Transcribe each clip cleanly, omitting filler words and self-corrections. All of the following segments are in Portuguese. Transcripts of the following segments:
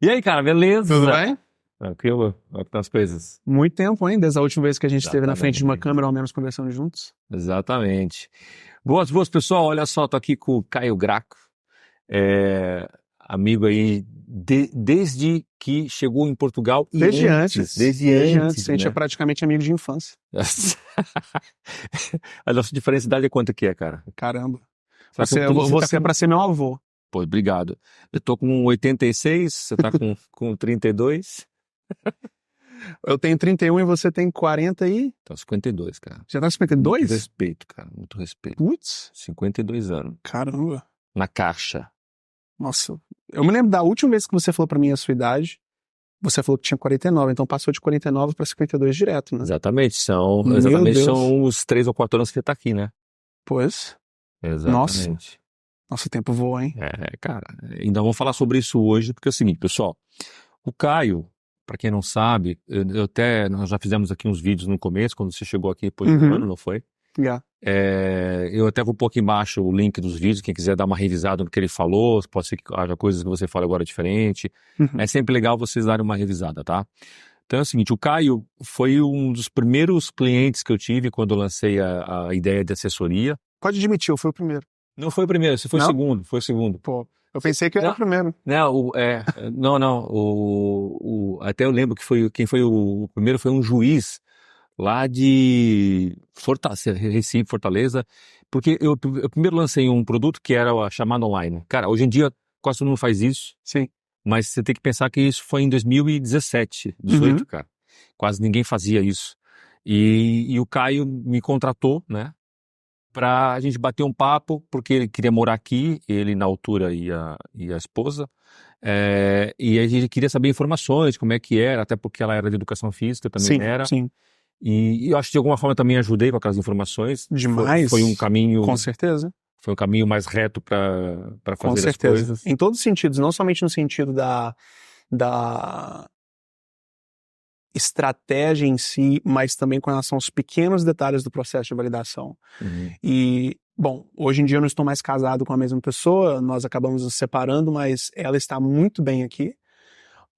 E aí, cara, beleza? Tudo bem? Tranquilo? Como é que estão as coisas? Muito tempo, hein? Desde a última vez que a gente esteve na frente de uma Exatamente. câmera, ao menos conversando juntos. Exatamente. Boas, pessoal. Olha só, tô aqui com o Caio Graco, amigo aí desde que chegou em Portugal e Desde antes, antes. desde Desde antes, antes. A gente é né? praticamente amigo de infância. A nossa diferença de idade é quanto que é, cara? Caramba. Será que Você tá é com... pra ser meu avô. Pô, obrigado. Eu tô com 86, você tá com 32? Eu tenho 31 e você tem 40 e... Então, 52, cara. Já tá com Muito 52? respeito, cara. Muito respeito. Putz. 52 anos. Caramba. Na caixa. Nossa. Eu me lembro da última vez que você falou pra mim a sua idade. Você falou que tinha 49, então passou de 49 pra 52 direto, né? Exatamente. Meu Exatamente, Deus. são os 3 ou 4 anos que você tá aqui, né? Pois. Nossa. Exatamente. Nosso tempo voa, hein? Cara, ainda vamos falar sobre isso hoje, porque é o seguinte, pessoal. O Caio, pra quem não sabe, nós já fizemos aqui uns vídeos no começo, quando você chegou aqui depois de um ano, não foi? Yeah. Eu até vou pôr aqui embaixo o link dos vídeos, quem quiser dar uma revisada no que ele falou, pode ser que haja coisas que você fale agora diferente. Uhum. É sempre legal vocês darem uma revisada, tá? Então é o seguinte, o Caio foi um dos primeiros clientes que eu tive quando eu lancei a ideia de assessoria. Pode admitir, eu fui o primeiro. Não foi o primeiro, você foi o Não? segundo, foi o segundo. Pô, eu pensei que eu era o primeiro. Não, até eu lembro que quem foi o primeiro foi um juiz lá de Recife, Fortaleza, porque eu primeiro lancei um produto que era a chamada online. Cara, hoje em dia quase todo mundo faz isso, Sim. mas você tem que pensar que isso foi em 2017, 18, Uhum. cara. Quase ninguém fazia isso. E o Caio me contratou, né, pra gente bater um papo, porque ele queria morar aqui, ele na altura e a esposa, e a gente queria saber informações, como é que era, até porque ela era de educação física, também Sim, era. sim. E eu acho que de alguma forma também ajudei com aquelas informações. Demais. Foi um caminho, Com certeza. foi um caminho mais reto para Com fazer as certeza. coisas. Em todos os sentidos, não somente no sentido da estratégia em si, mas também com relação aos pequenos detalhes do processo de validação. Uhum. E, bom, hoje em dia eu não estou mais casado com a mesma pessoa, nós acabamos nos separando, mas ela está muito bem aqui.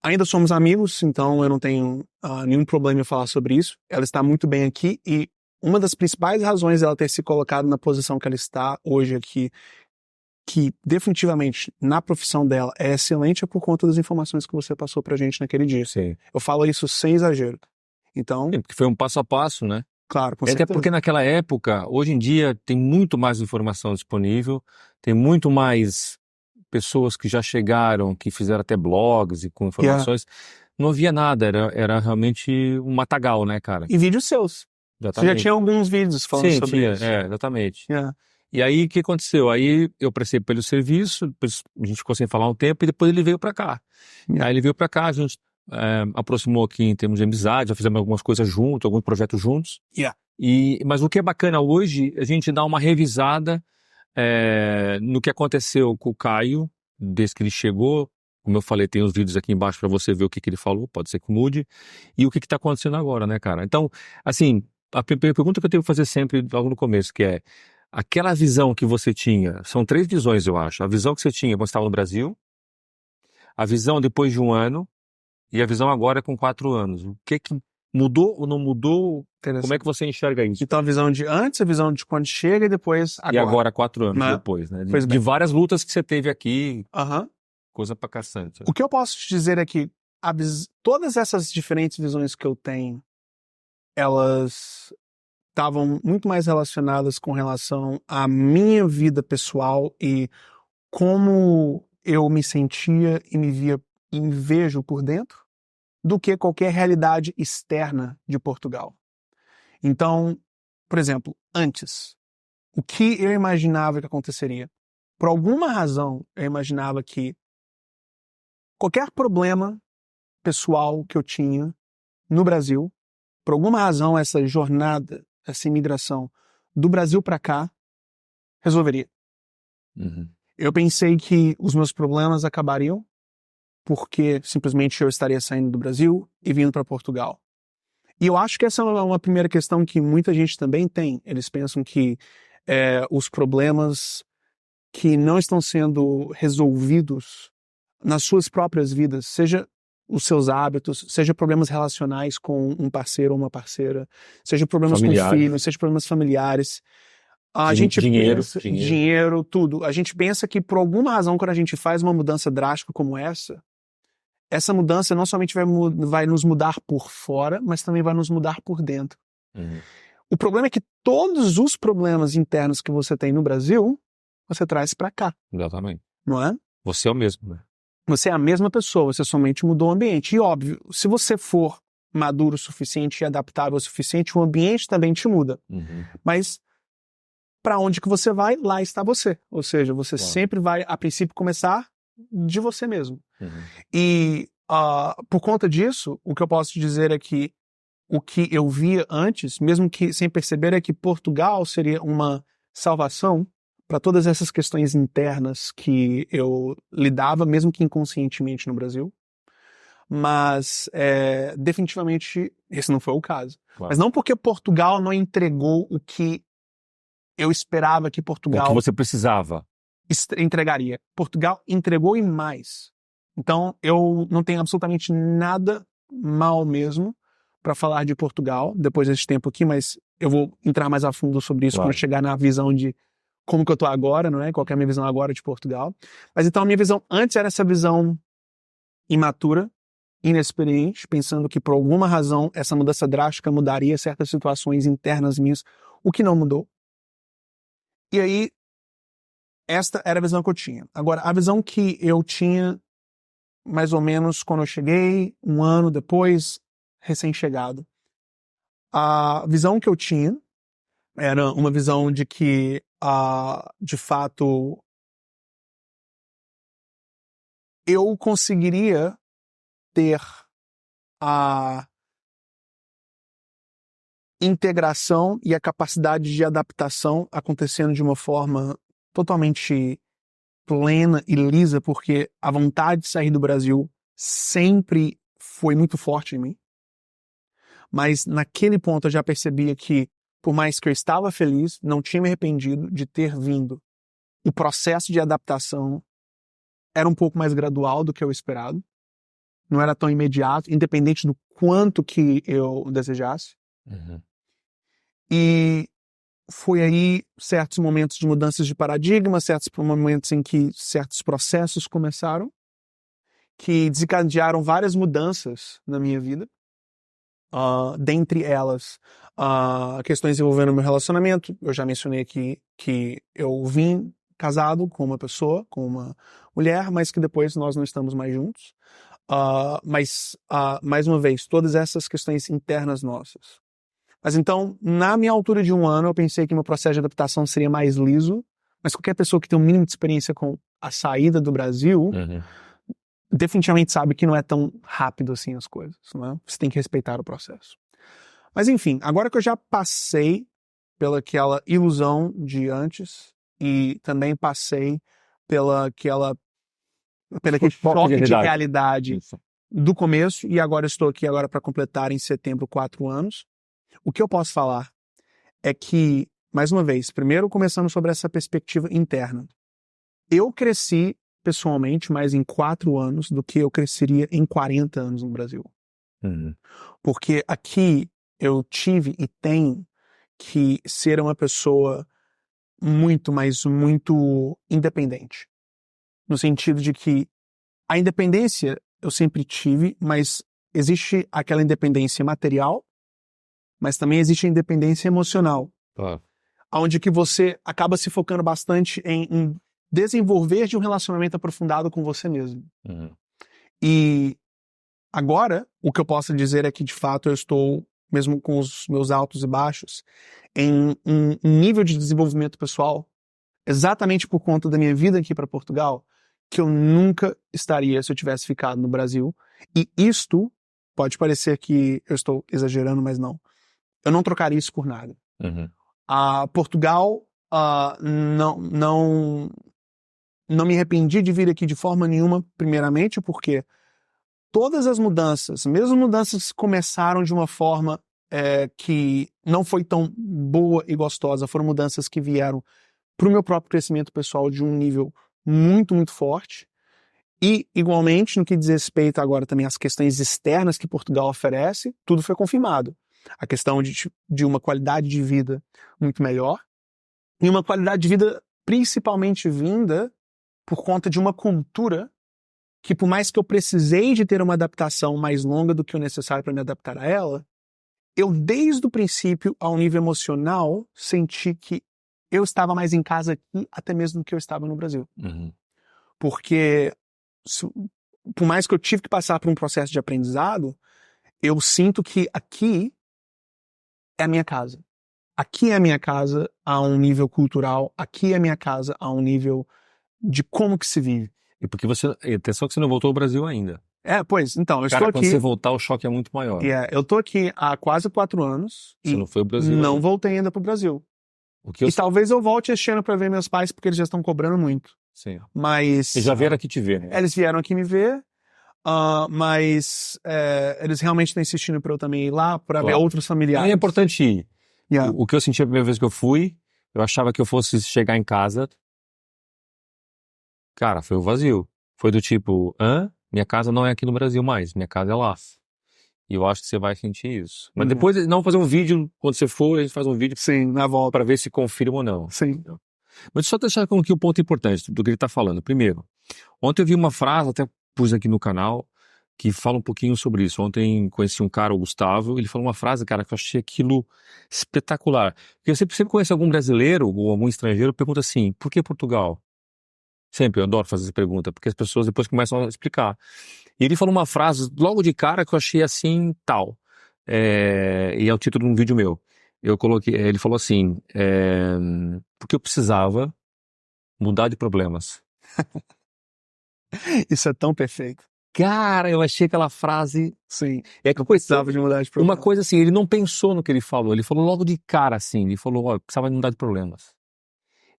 Ainda somos amigos, então eu não tenho nenhum problema em falar sobre isso. Ela está muito bem aqui e uma das principais razões dela ter se colocado na posição que ela está hoje aqui, que definitivamente na profissão dela é excelente, é por conta das informações que você passou pra gente naquele dia. Sim. Eu falo isso sem exagero. Então, Sim, porque foi um passo a passo, né? claro, com Até certeza. porque naquela época, hoje em dia, tem muito mais informação disponível, tem muito mais pessoas que já chegaram, que fizeram até blogs e com informações. Não havia nada, era realmente um matagal, né, cara? E vídeos seus. Você já Exatamente. tinha alguns vídeos falando sobre tinha, isso. exatamente. Yeah. E aí, o que aconteceu? Aí eu prestei pelo serviço, depois a gente ficou sem falar um tempo, e depois ele veio pra cá. Yeah. Aí ele veio pra cá, a gente aproximou aqui em termos de amizade, já fizemos algumas coisas juntos, alguns projetos juntos. Yeah. Mas o que é bacana hoje, a gente dá uma revisada no que aconteceu com o Caio, desde que ele chegou. Como eu falei, tem os vídeos aqui embaixo para você ver o que ele falou, pode ser que mude. E o que está acontecendo agora, né, cara? Então, assim, a pergunta que eu tenho que fazer sempre logo no começo, que é, aquela visão que você tinha, são 3 visões, eu acho. A visão que você tinha quando estava no Brasil, a visão depois de 1 ano, e a visão agora com 4 anos. O que mudou ou não mudou? Como é que você enxerga isso? Então a visão de antes, a visão de quando chega e depois agora. E agora, 4 anos Né? depois, né? Pois De bem. várias lutas que você teve aqui, Aham. coisa pra caçante. O que eu posso te dizer é que todas essas diferentes visões que eu tenho, elas estavam muito mais relacionadas com relação à minha vida pessoal e como eu me sentia e me via e me vejo por dentro, do que qualquer realidade externa de Portugal. Então, por exemplo, antes, o que eu imaginava que aconteceria? Por alguma razão, eu imaginava que qualquer problema pessoal que eu tinha no Brasil, por alguma razão, essa jornada, essa imigração do Brasil para cá, resolveria. Uhum. Eu pensei que os meus problemas acabariam porque simplesmente eu estaria saindo do Brasil e vindo para Portugal. E eu acho que essa é uma primeira questão que muita gente também tem. Eles pensam que os problemas que não estão sendo resolvidos nas suas próprias vidas, seja os seus hábitos, seja problemas relacionais com um parceiro ou uma parceira, seja problemas com filhos, seja problemas familiares. A gente pensa, dinheiro, tudo. A gente pensa que por alguma razão, quando a gente faz uma mudança drástica como essa mudança não somente vai nos mudar por fora, mas também vai nos mudar por dentro. O problema é que todos os problemas internos que você tem no Brasil, você traz para cá. Exatamente. Não é? Você é o mesmo, né? Você é a mesma pessoa, você somente mudou o ambiente. E óbvio, se você for maduro o suficiente e adaptável o suficiente, o ambiente também te muda. Mas para onde que você vai, lá está você. Ou seja, você sempre vai, a princípio, começar de você mesmo. E por conta disso, o que eu posso te dizer é que o que eu via antes, mesmo que sem perceber, é que Portugal seria uma salvação para todas essas questões internas que eu lidava, mesmo que inconscientemente no Brasil. Mas definitivamente esse não foi o caso. Mas não porque Portugal não entregou o que eu esperava que Portugal... O que você precisava. Entregaria. Portugal entregou e mais. Então, eu não tenho absolutamente nada mal mesmo para falar de Portugal depois desse tempo aqui, mas eu vou entrar mais a fundo sobre isso quando chegar na visão de como que eu tô agora, não é? Qual que é a minha visão agora de Portugal. Mas então a minha visão antes era essa visão imatura, inexperiente, pensando que por alguma razão essa mudança drástica mudaria certas situações internas minhas, o que não mudou. E aí, esta era a visão que eu tinha. Agora, a visão que eu tinha mais ou menos quando eu cheguei, um ano depois, recém-chegado. A visão que eu tinha era uma visão de que, de fato, eu conseguiria ter a integração e a capacidade de adaptação acontecendo de uma forma totalmente plena e lisa, porque a vontade de sair do Brasil sempre foi muito forte em mim. Mas naquele ponto eu já percebia que, por mais que eu estava feliz, não tinha me arrependido de ter vindo. O processo de adaptação era um pouco mais gradual do que eu esperado. Não era tão imediato, independente do quanto que eu desejasse. E foi aí certos momentos de mudanças de paradigma, certos momentos em que certos processos começaram, que desencadearam várias mudanças na minha vida. Dentre elas, questões envolvendo meu relacionamento. Eu já mencionei aqui que eu vim casado com uma pessoa, com uma mulher, mas que depois nós não estamos mais juntos. Mas, mais uma vez, todas essas questões internas nossas. Mas então, na minha altura de um ano, eu pensei que meu processo de adaptação seria mais liso, mas qualquer pessoa que tem um mínimo de experiência com a saída do Brasil, definitivamente sabe que não é tão rápido assim as coisas, não é? Você tem que respeitar o processo. Mas enfim, agora que eu já passei pelaquela ilusão de antes e também passei pelaquele choque de realidade do começo, e agora estou aqui para completar em setembro 4 anos, o que eu posso falar é que, mais uma vez, primeiro começando sobre essa perspectiva interna. Eu cresci pessoalmente mais em 4 anos do que eu cresceria em 40 anos no Brasil. Porque aqui eu tive e tenho que ser uma pessoa muito, mas muito independente. No sentido de que a independência eu sempre tive, mas existe aquela independência material, mas também existe a independência emocional. Onde que você acaba se focando bastante em desenvolver de um relacionamento aprofundado com você mesmo. E agora, o que eu posso dizer é que, de fato, eu estou, mesmo com os meus altos e baixos, em um nível de desenvolvimento pessoal, exatamente por conta da minha vida aqui para Portugal, que eu nunca estaria se eu tivesse ficado no Brasil. E isto, pode parecer que eu estou exagerando, mas não. Eu não trocaria isso por nada. Portugal, não me arrependi de vir aqui de forma nenhuma, primeiramente, porque todas as mudanças, mesmo mudanças que começaram de uma forma que não foi tão boa e gostosa, foram mudanças que vieram para o meu próprio crescimento pessoal de um nível muito, muito forte. E, igualmente, no que diz respeito agora também às questões externas que Portugal oferece, tudo foi confirmado. A questão de uma qualidade de vida muito melhor e uma qualidade de vida principalmente vinda por conta de uma cultura que, por mais que eu precisei de ter uma adaptação mais longa do que o necessário para me adaptar a ela, eu, desde o princípio, ao nível emocional, senti que eu estava mais em casa aqui, até mesmo do que eu estava no Brasil. Uhum. Porque, por mais que eu tive que passar por um processo de aprendizado, eu sinto que aqui é a minha casa. Aqui é a minha casa a um nível cultural, aqui é a minha casa a um nível de como que se vive. E porque atenção que você não voltou ao Brasil ainda. Pois, então, eu Cara, estou quando aqui. você voltar, o choque é muito maior. Eu tô aqui há quase 4 anos Você e não foi ao Brasil não ainda. voltei ainda pro Brasil. O que eu E talvez eu volte este ano para ver meus pais, porque eles já estão cobrando muito. Sim. Mas Eles já vieram aqui te ver, né? eles vieram aqui me ver, mas eles realmente estão insistindo para eu também ir lá para ver Claro. outros familiares. É importante ir. Yeah. O que eu senti a primeira vez que eu fui, eu achava que eu fosse chegar em casa. Cara, foi o vazio. Foi do tipo, minha casa não é aqui no Brasil mais, minha casa é lá. E eu acho que você vai sentir isso. Mas depois, não fazer um vídeo, quando você for, a gente faz um vídeo Sim, na volta. para ver se confirma ou não. Sim. Mas só deixar aqui um ponto importante do que ele está falando. Primeiro, ontem eu vi uma frase, até pus aqui no canal, que fala um pouquinho sobre isso. Ontem conheci um cara, o Gustavo, ele falou uma frase, cara, que eu achei aquilo espetacular. Porque você sempre conhece algum brasileiro ou algum estrangeiro, pergunta assim, por que Portugal? Sempre, eu adoro fazer essa pergunta, porque as pessoas depois começam a explicar. E ele falou uma frase logo de cara que eu achei assim, tal. E é o título de um vídeo meu. Eu coloquei, ele falou assim, porque eu precisava mudar de problemas. Isso é tão perfeito. Cara, eu achei aquela frase. Sim. É que Eu precisava de mudar de problema. uma coisa assim, ele não pensou no que ele falou logo de cara assim, ele falou, ó, eu precisava mudar de problemas.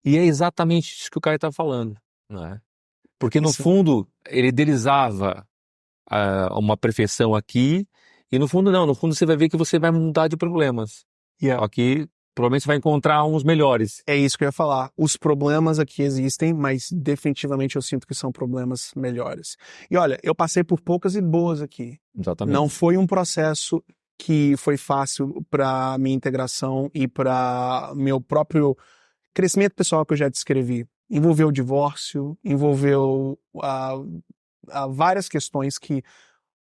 E é exatamente isso que o cara tá falando, não é? Porque no fundo, ele idealizava uma perfeição aqui, e no fundo não, no fundo você vai ver que você vai mudar de problemas. Yeah. Aqui, provavelmente você vai encontrar uns melhores. É isso que eu ia falar. Os problemas aqui existem, mas definitivamente eu sinto que são problemas melhores. E olha, eu passei por poucas e boas aqui. Exatamente. Não foi um processo que foi fácil para minha integração e para meu próprio crescimento pessoal que eu já descrevi. Envolveu o divórcio, envolveu várias questões que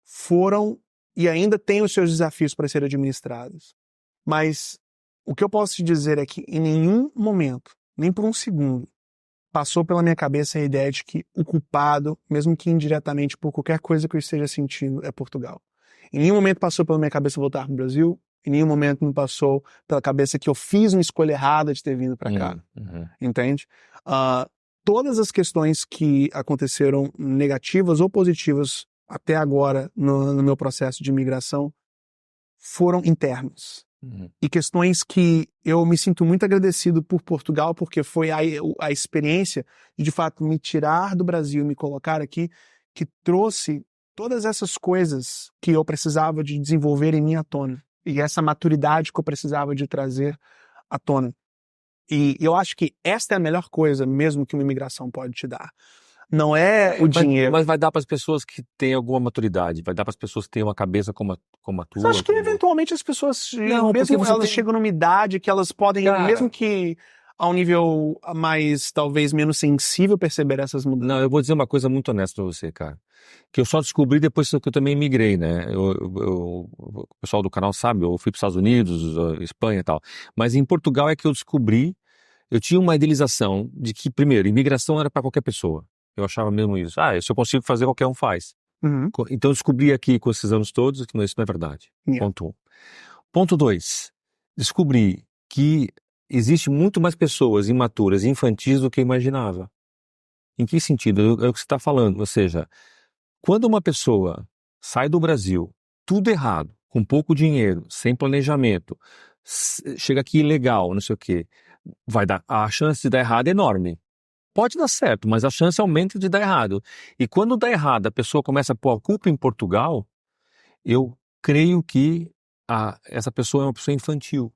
foram e ainda têm os seus desafios para serem administrados. Mas o que eu posso te dizer é que em nenhum momento, nem por um segundo, passou pela minha cabeça a ideia de que o culpado, mesmo que indiretamente por qualquer coisa que eu esteja sentindo, é Portugal. Em nenhum momento passou pela minha cabeça voltar para o Brasil, em nenhum momento me passou pela cabeça que eu fiz uma escolha errada de ter vindo para cá. Entende? Todas as questões que aconteceram negativas ou positivas até agora no meu processo de imigração foram internas. E questões que eu me sinto muito agradecido por Portugal, porque foi a experiência de fato, me tirar do Brasil e me colocar aqui, que trouxe todas essas coisas que eu precisava de desenvolver em mim à tona. E essa maturidade que eu precisava de trazer à tona. E eu acho que esta é a melhor coisa mesmo que uma imigração pode te dar. Não é o dinheiro. Mas vai dar para as pessoas que têm alguma maturidade, vai dar para as pessoas que têm uma cabeça como a tua. Eu acho que eventualmente as pessoas, Não, mesmo elas chegam numa idade que elas podem, Cara, mesmo que a um nível mais, talvez, menos sensível, perceber essas mudanças. Não, eu vou dizer uma coisa muito honesta pra você, cara. Que eu só descobri depois que eu também migrei, né? O pessoal do canal sabe, eu fui para os Estados Unidos, Espanha e tal. Mas em Portugal é que eu descobri, eu tinha uma idealização de que, primeiro, imigração era para qualquer pessoa. Eu achava mesmo isso. Se eu consigo fazer, qualquer um faz. Então eu descobri aqui com esses anos todos que isso não é verdade. Ponto 1. Ponto 2. Descobri que existe muito mais pessoas imaturas e infantis do que eu imaginava. Em que sentido? É o que você está falando. Ou seja, quando uma pessoa sai do Brasil, tudo errado, com pouco dinheiro, sem planejamento, chega aqui ilegal, não sei o quê, a chance de dar errado é enorme. Pode dar certo, mas a chance aumenta de dar errado. E quando dá errado, a pessoa começa a pôr a culpa em Portugal, eu creio que essa pessoa é uma pessoa infantil.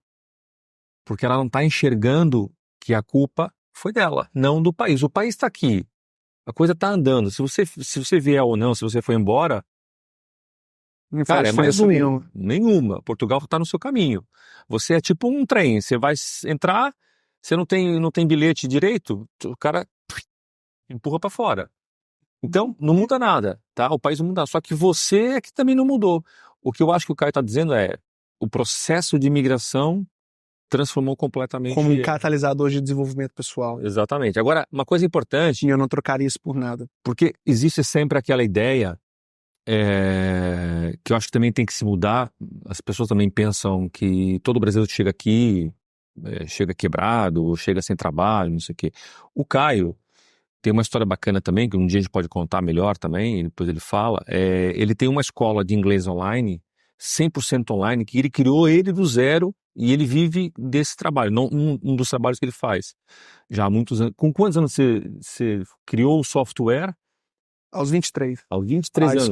Porque ela não está enxergando que a culpa foi dela, não do país. O país está aqui. A coisa tá andando. Se você vier ou não, se você for embora, Não cara, faz é mais diferença um. nenhuma. Nenhuma. Portugal tá no seu caminho. Você é tipo um trem. Você vai entrar, você não tem bilhete direito, o cara empurra pra fora. Então, não muda nada, tá? O país não muda. Só que você é que também não mudou. O que eu acho que o Caio tá dizendo é o processo de imigração transformou Como um completamente. catalisador de desenvolvimento pessoal. Exatamente. Agora, uma coisa importante, E eu não trocaria isso por nada. porque existe sempre aquela ideia que eu acho que também tem que se mudar. As pessoas também pensam que todo brasileiro que chega aqui chega quebrado, chega sem trabalho, não sei o quê. O Caio tem uma história bacana também, que um dia a gente pode contar melhor também, e depois ele fala. Ele tem uma escola de inglês online, 100% online, que ele criou ele do zero e ele vive desse trabalho, não, um dos trabalhos que ele faz já há muitos anos. Com quantos anos você criou o software? Aos 23. Aos 23 anos.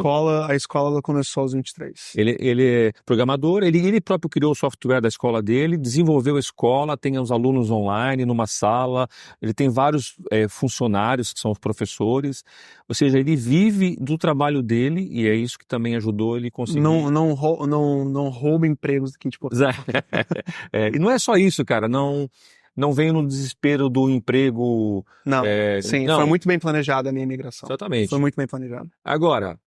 A escola ela começou aos 23. Ele é programador, ele próprio criou o software da escola dele, desenvolveu a escola, tem os alunos online numa sala, ele tem vários funcionários que são os professores, ou seja, ele vive do trabalho dele e é isso que também ajudou ele a conseguir. Não rouba empregos aqui de Portugal. E não é só isso, cara, não venho no desespero do emprego. Não, sim, não. foi muito bem planejada a minha imigração. Exatamente. Foi muito bem planejada. Agora,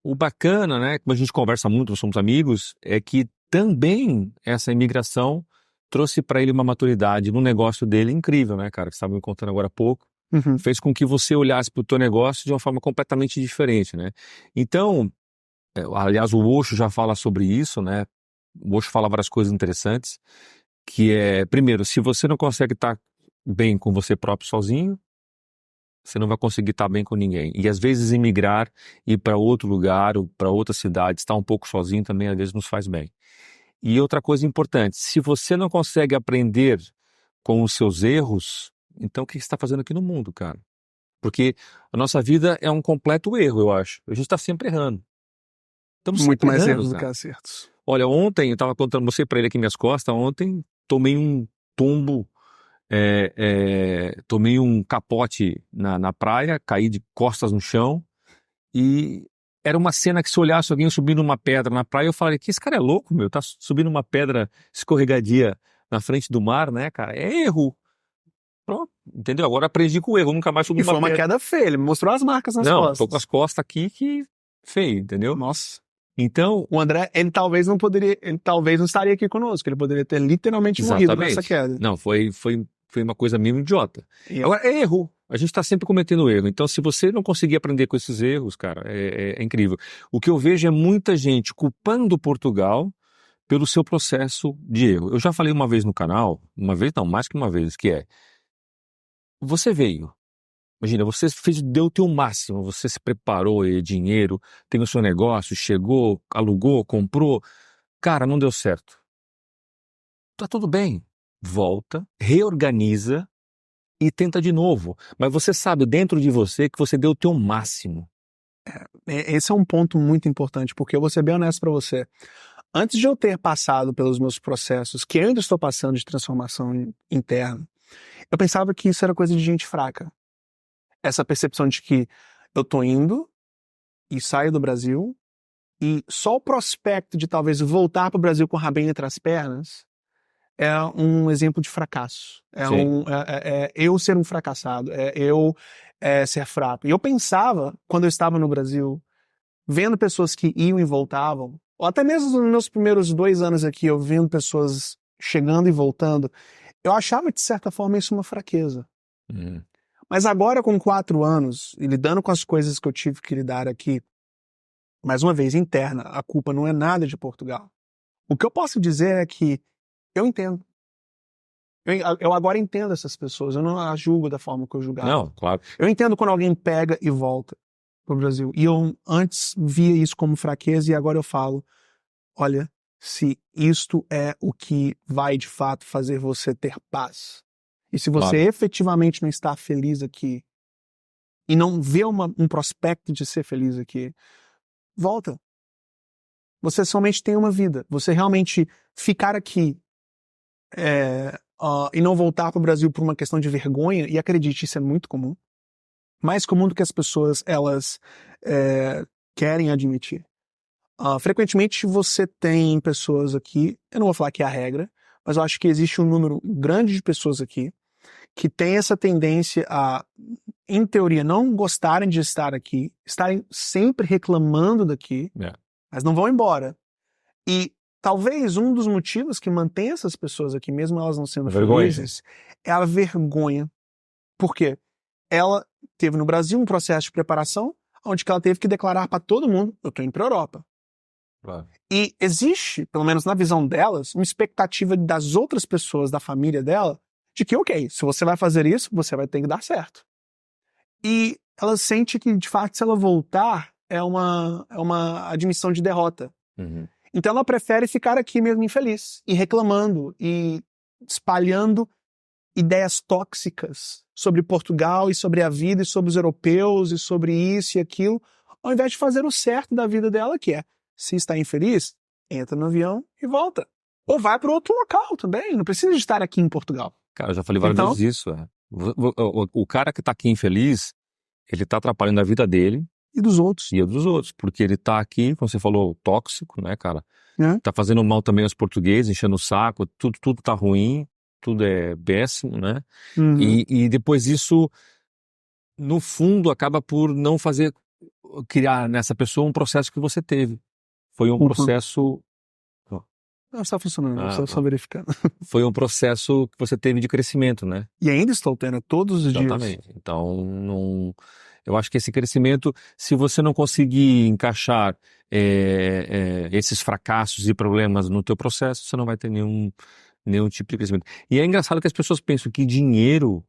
o bacana, né, como a gente conversa muito, nós somos amigos, é que também essa imigração trouxe para ele uma maturidade no negócio dele incrível, né, cara, que você estava me contando agora há pouco, Uhum. fez com que você olhasse para o teu negócio de uma forma completamente diferente, né. Então, aliás, o Osho já fala sobre isso, né, o Osho fala várias coisas interessantes, que é, primeiro, se você não consegue estar bem com você próprio sozinho, você não vai conseguir estar bem com ninguém. E às vezes emigrar, ir para outro lugar ou para outra cidade, estar um pouco sozinho também às vezes nos faz bem. E outra coisa importante, se você não consegue aprender com os seus erros, então o que você está fazendo aqui no mundo, cara? Porque a nossa vida é um completo erro, eu acho. A gente está sempre errando. Estamos Muito sempre mais errando, erros do que cara. acertos. Olha, ontem eu estava contando, mostrei para ele aqui minhas costas, ontem tomei um tombo. Tomei um capote na praia, caí de costas no chão e era uma cena que se olhasse alguém subindo uma pedra na praia, eu falei que esse cara é louco, meu, tá subindo uma pedra escorregadia na frente do mar, né, cara? É erro. Pronto, entendeu? Agora aprendi com o erro, nunca mais subi E uma foi uma pedra. queda feia, ele me mostrou as marcas nas Não, costas. tô com as costas aqui que feio, entendeu? Nossa. Então, O André, ele talvez não estaria aqui conosco, ele poderia ter literalmente morrido nessa queda. Não, foi uma coisa meio idiota. Agora, é erro. A gente está sempre cometendo erro. Então, se você não conseguir aprender com esses erros, cara, é incrível. O que eu vejo é muita gente culpando Portugal pelo seu processo de erro. Eu já falei uma vez no canal, uma vez não, mais que uma vez, que você veio. Imagina, você deu o teu máximo, você se preparou, dinheiro, tem o seu negócio, chegou, alugou, comprou. Cara, não deu certo. Tá tudo bem. Volta, reorganiza e tenta de novo. Mas você sabe dentro de você que você deu o teu máximo. Esse é um ponto muito importante, porque eu vou ser bem honesto pra você. Antes de eu ter passado pelos meus processos, que eu ainda estou passando de transformação interna, eu pensava que isso era coisa de gente fraca. Essa percepção de que eu tô indo e saio do Brasil e só o prospecto de talvez voltar pro Brasil com o rabinho entre as pernas é um exemplo de fracasso. É eu ser um fracassado, eu ser fraco. E eu pensava, quando eu estava no Brasil, vendo pessoas que iam e voltavam, ou até mesmo nos meus primeiros 2 anos aqui, eu vendo pessoas chegando e voltando, eu achava de certa forma isso uma fraqueza. Mas agora com 4 anos, e lidando com as coisas que eu tive que lidar aqui, mais uma vez, interna, a culpa não é nada de Portugal. O que eu posso dizer é que eu entendo. Eu agora entendo essas pessoas, eu não as julgo da forma que eu julgava. Não, claro. Eu entendo quando alguém pega e volta pro Brasil. E eu antes via isso como fraqueza e agora eu falo, olha, se isto é o que vai de fato fazer você ter paz, e se você efetivamente não está feliz aqui, e não vê um prospecto de ser feliz aqui, volta. Você somente tem uma vida. Você realmente ficar aqui e não voltar para o Brasil por uma questão de vergonha, e acredite, isso é muito comum. mais comum do que as pessoas elas querem admitir. Frequentemente você tem pessoas aqui, eu não vou falar que é a regra, mas eu acho que existe um número grande de pessoas aqui que tem essa tendência a, em teoria, não gostarem de estar aqui, estarem sempre reclamando daqui, mas não vão embora. E talvez um dos motivos que mantém essas pessoas aqui, mesmo elas não sendo felizes, é a vergonha. Por quê? Ela teve no Brasil um processo de preparação onde ela teve que declarar para todo mundo, eu tô indo para a Europa. Claro. E existe, pelo menos na visão delas, uma expectativa das outras pessoas da família dela de que, ok, se você vai fazer isso, você vai ter que dar certo. E ela sente que, de fato, se ela voltar, é uma admissão de derrota. Uhum. Então ela prefere ficar aqui mesmo infeliz, e reclamando, e espalhando ideias tóxicas sobre Portugal, e sobre a vida, e sobre os europeus, e sobre isso e aquilo, ao invés de fazer o certo da vida dela, que é, se está infeliz, entra no avião e volta. Ou vai para outro local também, não precisa de estar aqui em Portugal. Cara, eu já falei várias vezes isso. O cara que tá aqui infeliz, ele tá atrapalhando a vida dele. E dos outros. E a dos outros, porque ele tá aqui, como você falou, tóxico, né, cara? Tá fazendo mal também aos portugueses, enchendo o saco, tudo tá ruim, tudo é péssimo, né? Uhum. E depois isso, no fundo, acaba por não criar nessa pessoa um processo que você teve. Foi um processo... Não, está funcionando, só verificando. Foi um processo que você teve de crescimento, né? E ainda estou tendo todos os dias. Exatamente. Então, não... Eu acho que esse crescimento, se você não conseguir encaixar esses fracassos e problemas no teu processo, você não vai ter nenhum tipo de crescimento. E é engraçado que as pessoas pensam que dinheiro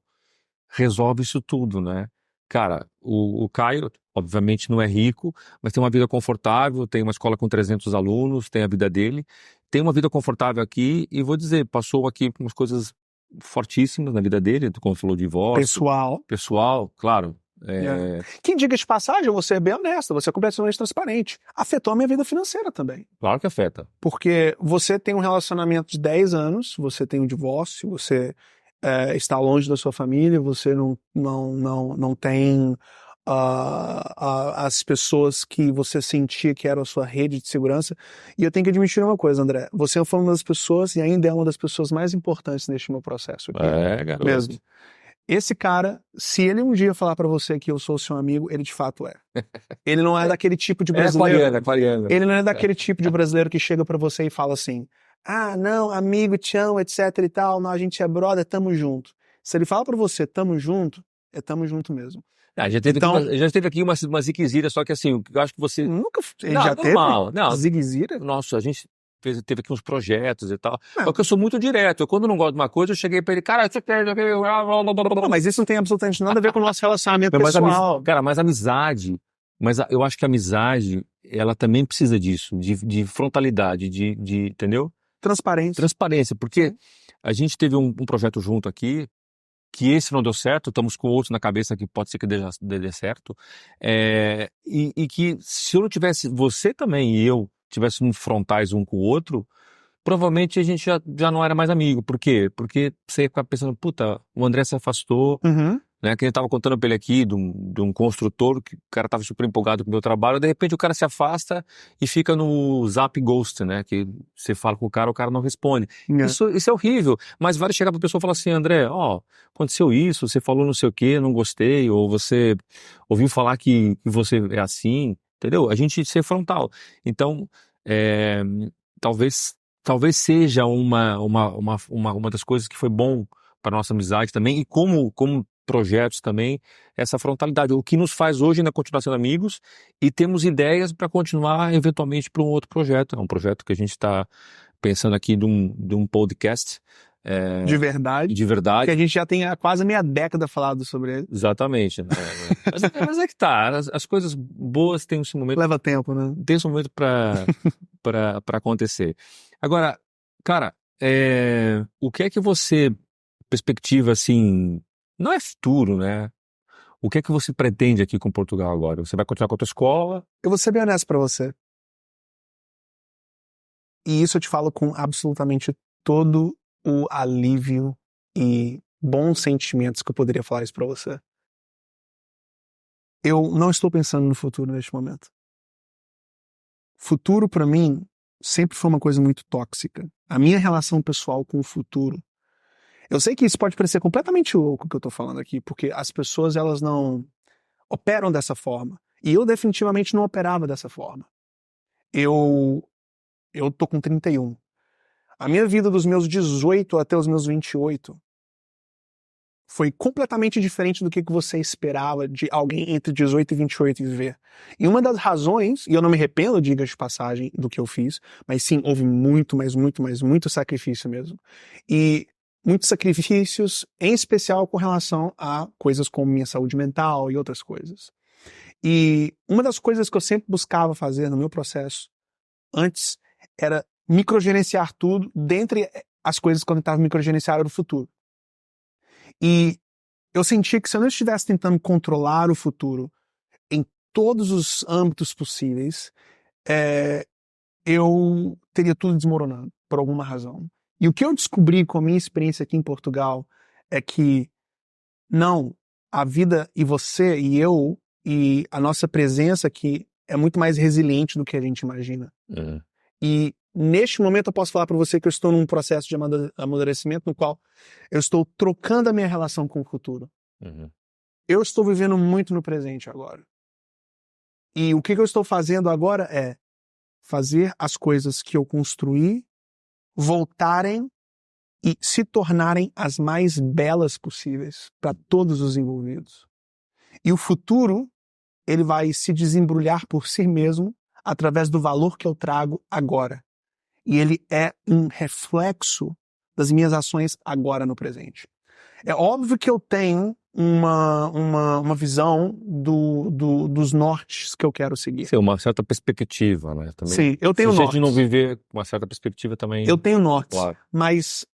resolve isso tudo, né? Cara, o Caio, obviamente, não é rico, mas tem uma vida confortável, tem uma escola com 300 alunos, tem a vida dele, tem uma vida confortável aqui e vou dizer, passou aqui por umas coisas fortíssimas na vida dele, como falou, divórcio. Pessoal, claro. Que, diga de passagem, eu vou ser bem honesto, você é completamente transparente. Afetou a minha vida financeira também. Claro que afeta. Porque você tem um relacionamento de 10 anos, você tem um divórcio, você está longe da sua família, você não tem as pessoas que você sentia que eram a sua rede de segurança. E eu tenho que admitir uma coisa, André, você foi uma das pessoas e ainda é uma das pessoas mais importantes neste meu processo aqui. Garoto. Mesmo. Esse cara, se ele um dia falar pra você que eu sou seu amigo, ele de fato é. Ele não é daquele tipo de brasileiro. Aquariano. Ele não é daquele tipo de brasileiro que chega pra você e fala assim: ah, não, amigo, te amo, etc e tal, não, a gente é brother, tamo junto. Se ele fala pra você, tamo junto, é tamo junto mesmo. Já teve aqui uma ziquezira, só que assim, eu acho que você... Nunca... Ele não, já normal. teve? Não, ziquezira? Nossa, a gente teve aqui uns projetos e tal. Só que eu sou muito direto. Quando eu não gosto de uma coisa, eu cheguei pra ele, cara, você quer... Não, mas isso não tem absolutamente nada a ver com o nosso relacionamento pessoal. Mas amizade... Mas eu acho que a amizade, ela também precisa disso, de frontalidade, entendeu? Transparência, porque a gente teve um projeto junto aqui, que esse não deu certo, estamos com outros na cabeça que pode ser que dê certo, e que se eu não tivesse, você também e eu, tivéssemos frontais um com o outro, provavelmente a gente já não era mais amigo. Por quê? Porque você ia ficar pensando, puta, o André se afastou, né? Que a gente tava contando pra ele aqui de um construtor, que o cara tava super empolgado com o meu trabalho, de repente o cara se afasta e fica no Zap Ghost, né? Que você fala com o cara não responde. Isso é horrível. Mas vale chegar pra pessoa e falar assim, André, aconteceu isso, você falou não sei o quê, não gostei, ou você ouviu falar que você é assim, entendeu? A gente ser frontal. Então, talvez seja uma das coisas que foi bom para nossa amizade também, e como projetos também, essa frontalidade, o que nos faz hoje ainda continuar sendo amigos e temos ideias para continuar eventualmente para um outro projeto. É um projeto que a gente está pensando aqui de um podcast. De verdade. Que a gente já tem há quase meia década falado sobre ele. Exatamente. Né? mas é que tá, as coisas boas têm um momento... Leva tempo, né? Tem um momento para acontecer. Agora, cara, o que é que você, perspectiva assim, não é futuro, né? O que é que você pretende aqui com Portugal agora? Você vai continuar com a tua escola? Eu vou ser bem honesto pra você. E isso eu te falo com absolutamente todo o alívio e bons sentimentos que eu poderia falar isso pra você. Eu não estou pensando no futuro neste momento. Futuro, para mim, sempre foi uma coisa muito tóxica. A minha relação pessoal com o futuro. Eu sei que isso pode parecer completamente louco o que eu tô falando aqui, porque as pessoas, elas não operam dessa forma. E eu definitivamente não operava dessa forma. Eu tô com 31. A minha vida dos meus 18 até os meus 28 foi completamente diferente do que você esperava de alguém entre 18 e 28 viver. E uma das razões, e eu não me arrependo, diga de passagem, do que eu fiz, mas sim, houve muito sacrifício mesmo. E muitos sacrifícios, em especial com relação a coisas como minha saúde mental e outras coisas. E uma das coisas que eu sempre buscava fazer no meu processo antes era microgerenciar tudo, dentre as coisas que eu tentava microgerenciar era o futuro. E eu sentia que se eu não estivesse tentando controlar o futuro em todos os âmbitos possíveis, eu teria tudo desmoronando, por alguma razão. E o que eu descobri com a minha experiência aqui em Portugal é que, não, a vida e você e eu e a nossa presença aqui é muito mais resiliente do que a gente imagina. E neste momento eu posso falar para você que eu estou num processo de amadurecimento no qual eu estou trocando a minha relação com o futuro. Eu estou vivendo muito no presente agora. E o que eu estou fazendo agora é fazer as coisas que eu construí voltarem e se tornarem as mais belas possíveis para todos os envolvidos. E o futuro, ele vai se desembrulhar por si mesmo através do valor que eu trago agora. E ele é um reflexo das minhas ações agora no presente. É óbvio que eu tenho uma visão dos nortes que eu quero seguir. Sim, uma certa perspectiva, né? Também, sim, eu tenho nortes. Se a gente não viver uma certa perspectiva também... Eu tenho nortes, claro. Mas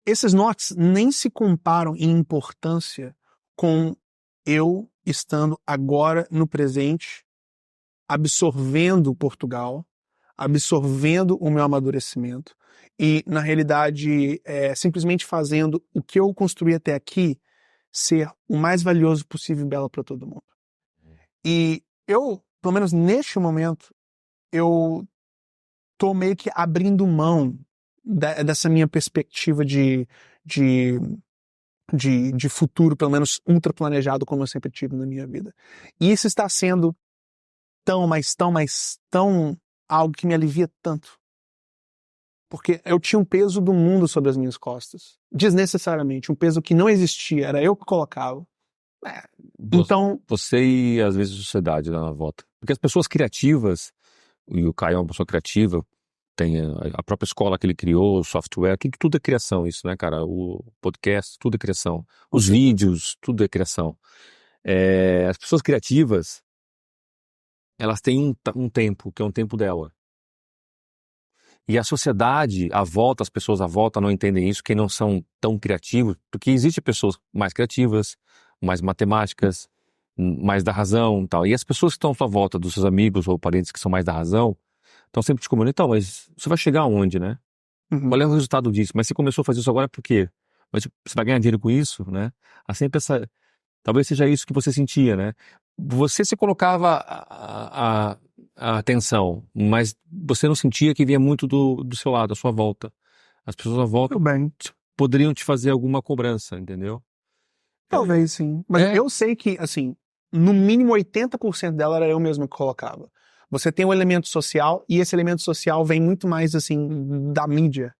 esses nortes nem se comparam em importância com eu estando agora no presente, absorvendo Portugal, absorvendo o meu amadurecimento e, na realidade, simplesmente fazendo o que eu construí até aqui ser o mais valioso possível e belo para todo mundo. E eu, pelo menos neste momento, eu tô meio que abrindo mão dessa minha perspectiva de futuro, pelo menos ultra planejado, como eu sempre tive na minha vida. E isso está sendo tão algo que me alivia tanto. Porque eu tinha um peso do mundo sobre as minhas costas. Desnecessariamente. Um peso que não existia. Era eu que colocava. Então... Você e, às vezes, a sociedade lá na volta. Porque as pessoas criativas, e o Caio é uma pessoa criativa, tem a própria escola que ele criou, o software, que tudo é criação isso, né, cara? O podcast, tudo é criação. Os vídeos, tudo é criação. As pessoas criativas, elas têm um tempo, que é um tempo dela. E a sociedade, à volta, as pessoas à volta não entendem isso, que não são tão criativos, porque existem pessoas mais criativas, mais matemáticas, mais da razão e tal. E as pessoas que estão à sua volta, dos seus amigos ou parentes que são mais da razão, estão sempre te comunicando, então, mas você vai chegar aonde, né? Uhum. Qual é o resultado disso? Mas você começou a fazer isso agora por quê? Mas você vai ganhar dinheiro com isso, né? Há sempre essa... Talvez seja isso que você sentia, né? Você se colocava a atenção, mas você não sentia que vinha muito do seu lado, da sua volta. As pessoas à volta poderiam te fazer alguma cobrança, entendeu? Talvez sim. Mas eu sei que, assim, no mínimo 80% dela era eu mesmo que colocava. Você tem um elemento social, e esse elemento social vem muito mais, assim, da mídia,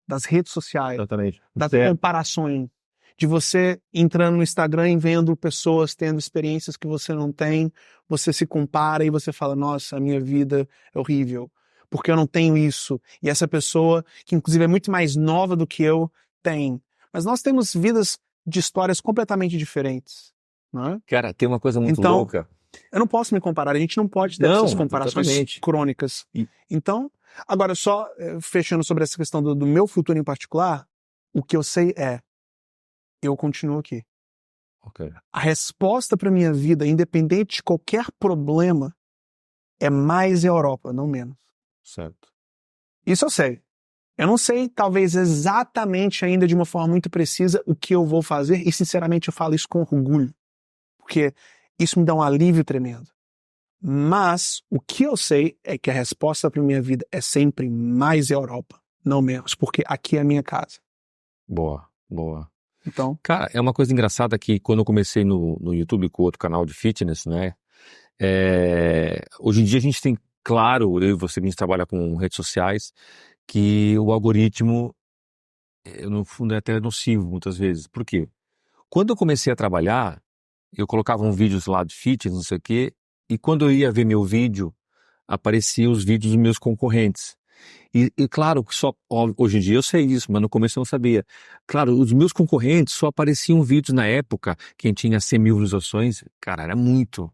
das redes sociais, exatamente, das comparações. De você entrando no Instagram e vendo pessoas tendo experiências que você não tem, você se compara e você fala, nossa, a minha vida é horrível, porque eu não tenho isso. E essa pessoa, que inclusive é muito mais nova do que eu, tem. Mas nós temos vidas de histórias completamente diferentes. Não é? Cara, tem uma coisa muito louca. Eu não posso me comparar, a gente não pode ter essas comparações crônicas. Então, agora só fechando sobre essa questão do meu futuro em particular, o que eu sei é, eu continuo aqui. Okay. A resposta para minha vida, independente de qualquer problema, é mais Europa, não menos. Certo. Isso eu sei. Eu não sei, talvez, exatamente ainda de uma forma muito precisa o que eu vou fazer, e sinceramente eu falo isso com orgulho. Porque Isso me dá um alívio tremendo. Mas o que eu sei é que a resposta para minha vida é sempre mais Europa, não menos, porque aqui é a minha casa. Boa, boa. Então, Cara, é uma coisa engraçada que quando eu comecei no YouTube com outro canal de fitness, né? Hoje em dia a gente tem, claro, eu e você, a gente trabalha com redes sociais, que o algoritmo, no fundo, é até nocivo muitas vezes. Por quê? Quando eu comecei a trabalhar, eu colocava um vídeo lá de fitness, não sei o quê, e quando eu ia ver meu vídeo, apareciam os vídeos dos meus concorrentes. E claro, que hoje em dia eu sei isso, mas no começo eu não sabia. Claro, os meus concorrentes só apareciam vídeos na época, quem tinha 100 mil visualizações, cara, era muito,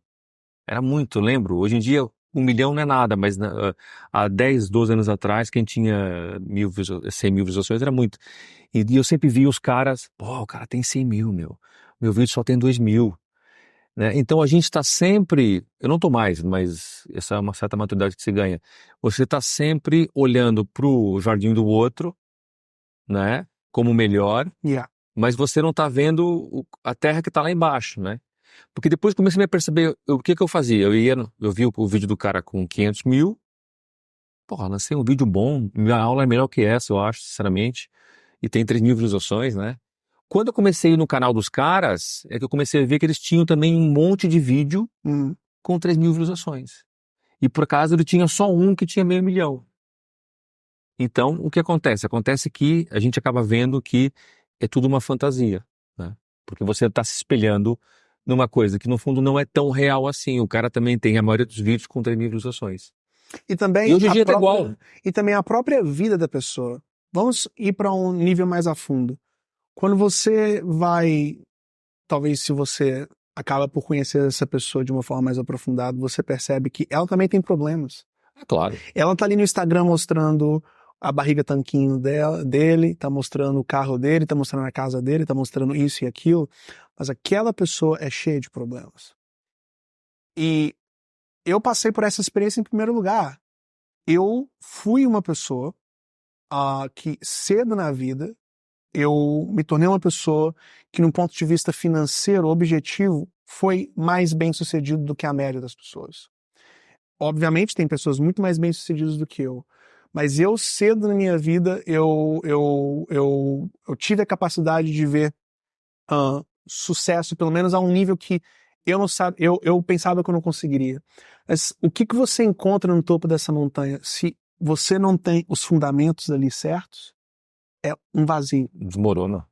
eu lembro. Hoje em dia 1 milhão não é nada, mas há 10, 12 anos atrás, quem tinha 100 mil visualizações era muito. E eu sempre via os caras, pô, o cara tem 100 mil, meu vídeo só tem 2 mil. Né? Então a gente está sempre, eu não estou mais, mas essa é uma certa maturidade que se ganha. Você está sempre olhando para o jardim do outro, né? Como melhor, yeah. mas você não está vendo a terra que está lá embaixo, né? Porque depois comecei a perceber o que eu fazia. Eu vi o vídeo do cara com 500 mil, porra, lancei um vídeo bom, minha aula é melhor que essa, eu acho, sinceramente, e tem 3 mil visualizações, né? Quando eu comecei no canal dos caras, é que eu comecei a ver que eles tinham também um monte de vídeo com 3 mil visualizações. E por acaso ele tinha só um que tinha 500 mil. Então, o que acontece? Acontece que a gente acaba vendo que é tudo uma fantasia, né? Porque você está se espelhando numa coisa que no fundo não é tão real assim. O cara também tem a maioria dos vídeos com 3 mil visualizações. E também E hoje em dia tá igual. E também a própria vida da pessoa. Vamos ir para um nível mais a fundo. Quando você vai, talvez se você acaba por conhecer essa pessoa de uma forma mais aprofundada, você percebe que ela também tem problemas. É claro. Ela tá ali no Instagram mostrando a barriga tanquinho dele, tá mostrando o carro dele, tá mostrando a casa dele, tá mostrando isso e aquilo, mas aquela pessoa é cheia de problemas. E eu passei por essa experiência em primeiro lugar. Eu fui uma pessoa que cedo na vida eu me tornei uma pessoa que, no ponto de vista financeiro, objetivo, foi mais bem sucedido do que a média das pessoas. Obviamente tem pessoas muito mais bem sucedidas do que eu, mas eu cedo na minha vida eu tive a capacidade de ver sucesso, pelo menos a um nível que eu pensava que eu não conseguiria. Mas o que você encontra no topo dessa montanha se você não tem os fundamentos ali certos? É um vazio. Desmorona.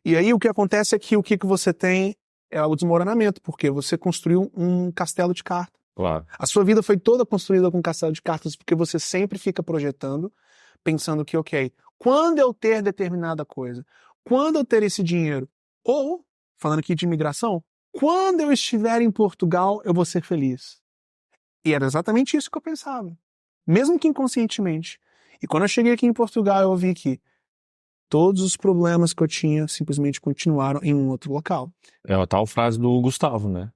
E aí o que acontece é que o que você tem é o desmoronamento, porque você construiu um castelo de cartas. Claro. A sua vida foi toda construída com um castelo de cartas, porque você sempre fica projetando, pensando que, ok, quando eu ter determinada coisa, quando eu ter esse dinheiro, ou, falando aqui de imigração, quando eu estiver em Portugal, eu vou ser feliz. E era exatamente isso que eu pensava, mesmo que inconscientemente. E quando eu cheguei aqui em Portugal, eu vi que todos os problemas que eu tinha simplesmente continuaram em um outro local. É a tal frase do Gustavo, né?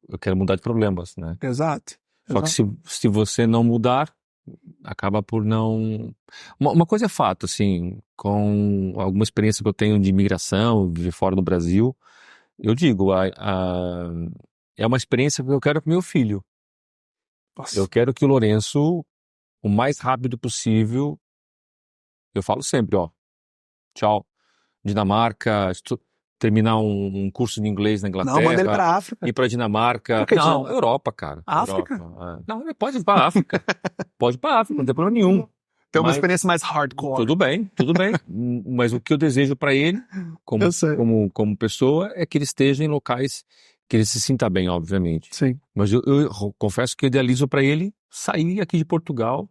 Eu quero mudar de problemas, né? Exato. Só que se você não mudar, acaba por não... Uma coisa é fato, assim, com alguma experiência que eu tenho de imigração, viver fora do Brasil, eu digo, é uma experiência que eu quero para meu filho. Nossa. Eu quero que o Lourenço, o mais rápido possível, eu falo sempre, ó, tchau, Dinamarca, terminar um curso de inglês na Inglaterra. Não, manda ele pra África. Ir pra Dinamarca. Não, Europa, cara. África? Europa, Não, ele pode ir pra África. Pode ir pra África, não tem problema nenhum. Tem uma experiência mais hardcore. Tudo bem. Mas o que eu desejo pra ele, como pessoa, é que ele esteja em locais que ele se sinta bem, obviamente. Sim. Mas eu confesso que eu idealizo pra ele sair aqui de Portugal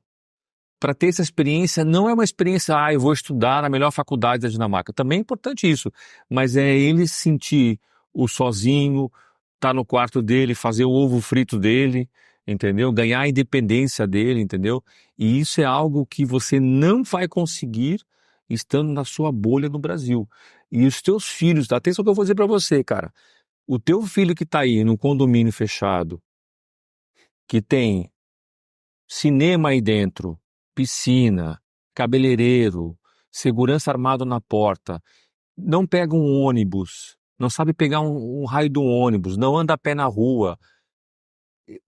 para ter essa experiência. Não é uma experiência, eu vou estudar na melhor faculdade da Dinamarca. Também é importante isso, mas é ele sentir o sozinho, estar no quarto dele, fazer o ovo frito dele, entendeu? Ganhar a independência dele, entendeu? E isso é algo que você não vai conseguir estando na sua bolha no Brasil. E os teus filhos, atenção que eu vou dizer para você, cara. O teu filho que tá aí num condomínio fechado, que tem cinema aí dentro, piscina, cabeleireiro, segurança armado na porta, não pega um ônibus não sabe pegar um raio do ônibus, não anda a pé na rua,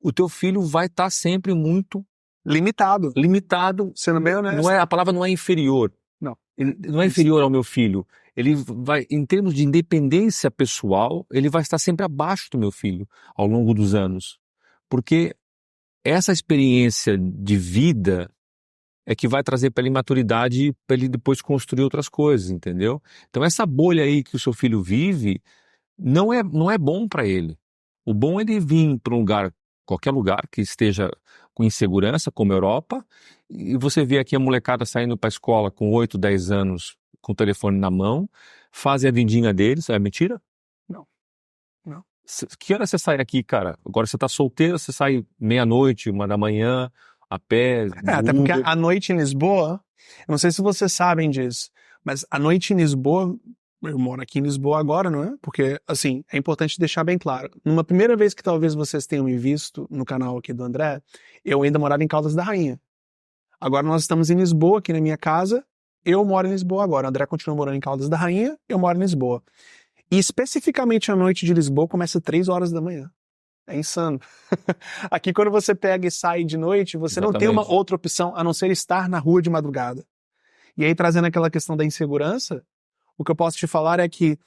o teu filho vai estar sempre muito Limitado. limitado. Sendo bem honesto. A palavra não é inferior. Não. Ele não é inferior ao meu filho. Ele vai, em termos de independência pessoal, ele vai estar sempre abaixo do meu filho ao longo dos anos. Porque essa experiência de vida é que vai trazer para ele maturidade para ele depois construir outras coisas, entendeu? Então essa bolha aí que o seu filho vive não é bom para ele. O bom é ele vir para um lugar, qualquer lugar que esteja com insegurança, como a Europa, e você vê aqui a molecada saindo para a escola com 8, 10 anos, com o telefone na mão, fazem a vidinha deles. É mentira? Não. Que hora você sai aqui, cara? Agora você tá solteiro, você sai meia-noite, 1 da manhã, a pé. Até porque a noite em Lisboa, eu não sei se vocês sabem disso, mas a noite em Lisboa, eu moro aqui em Lisboa agora, não é? Porque, assim, é importante deixar bem claro. Numa primeira vez que talvez vocês tenham me visto no canal aqui do André, eu ainda morava em Caldas da Rainha. Agora nós estamos em Lisboa, aqui na minha casa. Eu moro em Lisboa agora. O André continua morando em Caldas da Rainha, eu moro em Lisboa. E especificamente a noite de Lisboa começa 3 horas da manhã. É insano. Aqui quando você pega e sai de noite, você não tem uma outra opção a não ser estar na rua de madrugada. E aí, trazendo aquela questão da insegurança, o que eu posso te falar é que,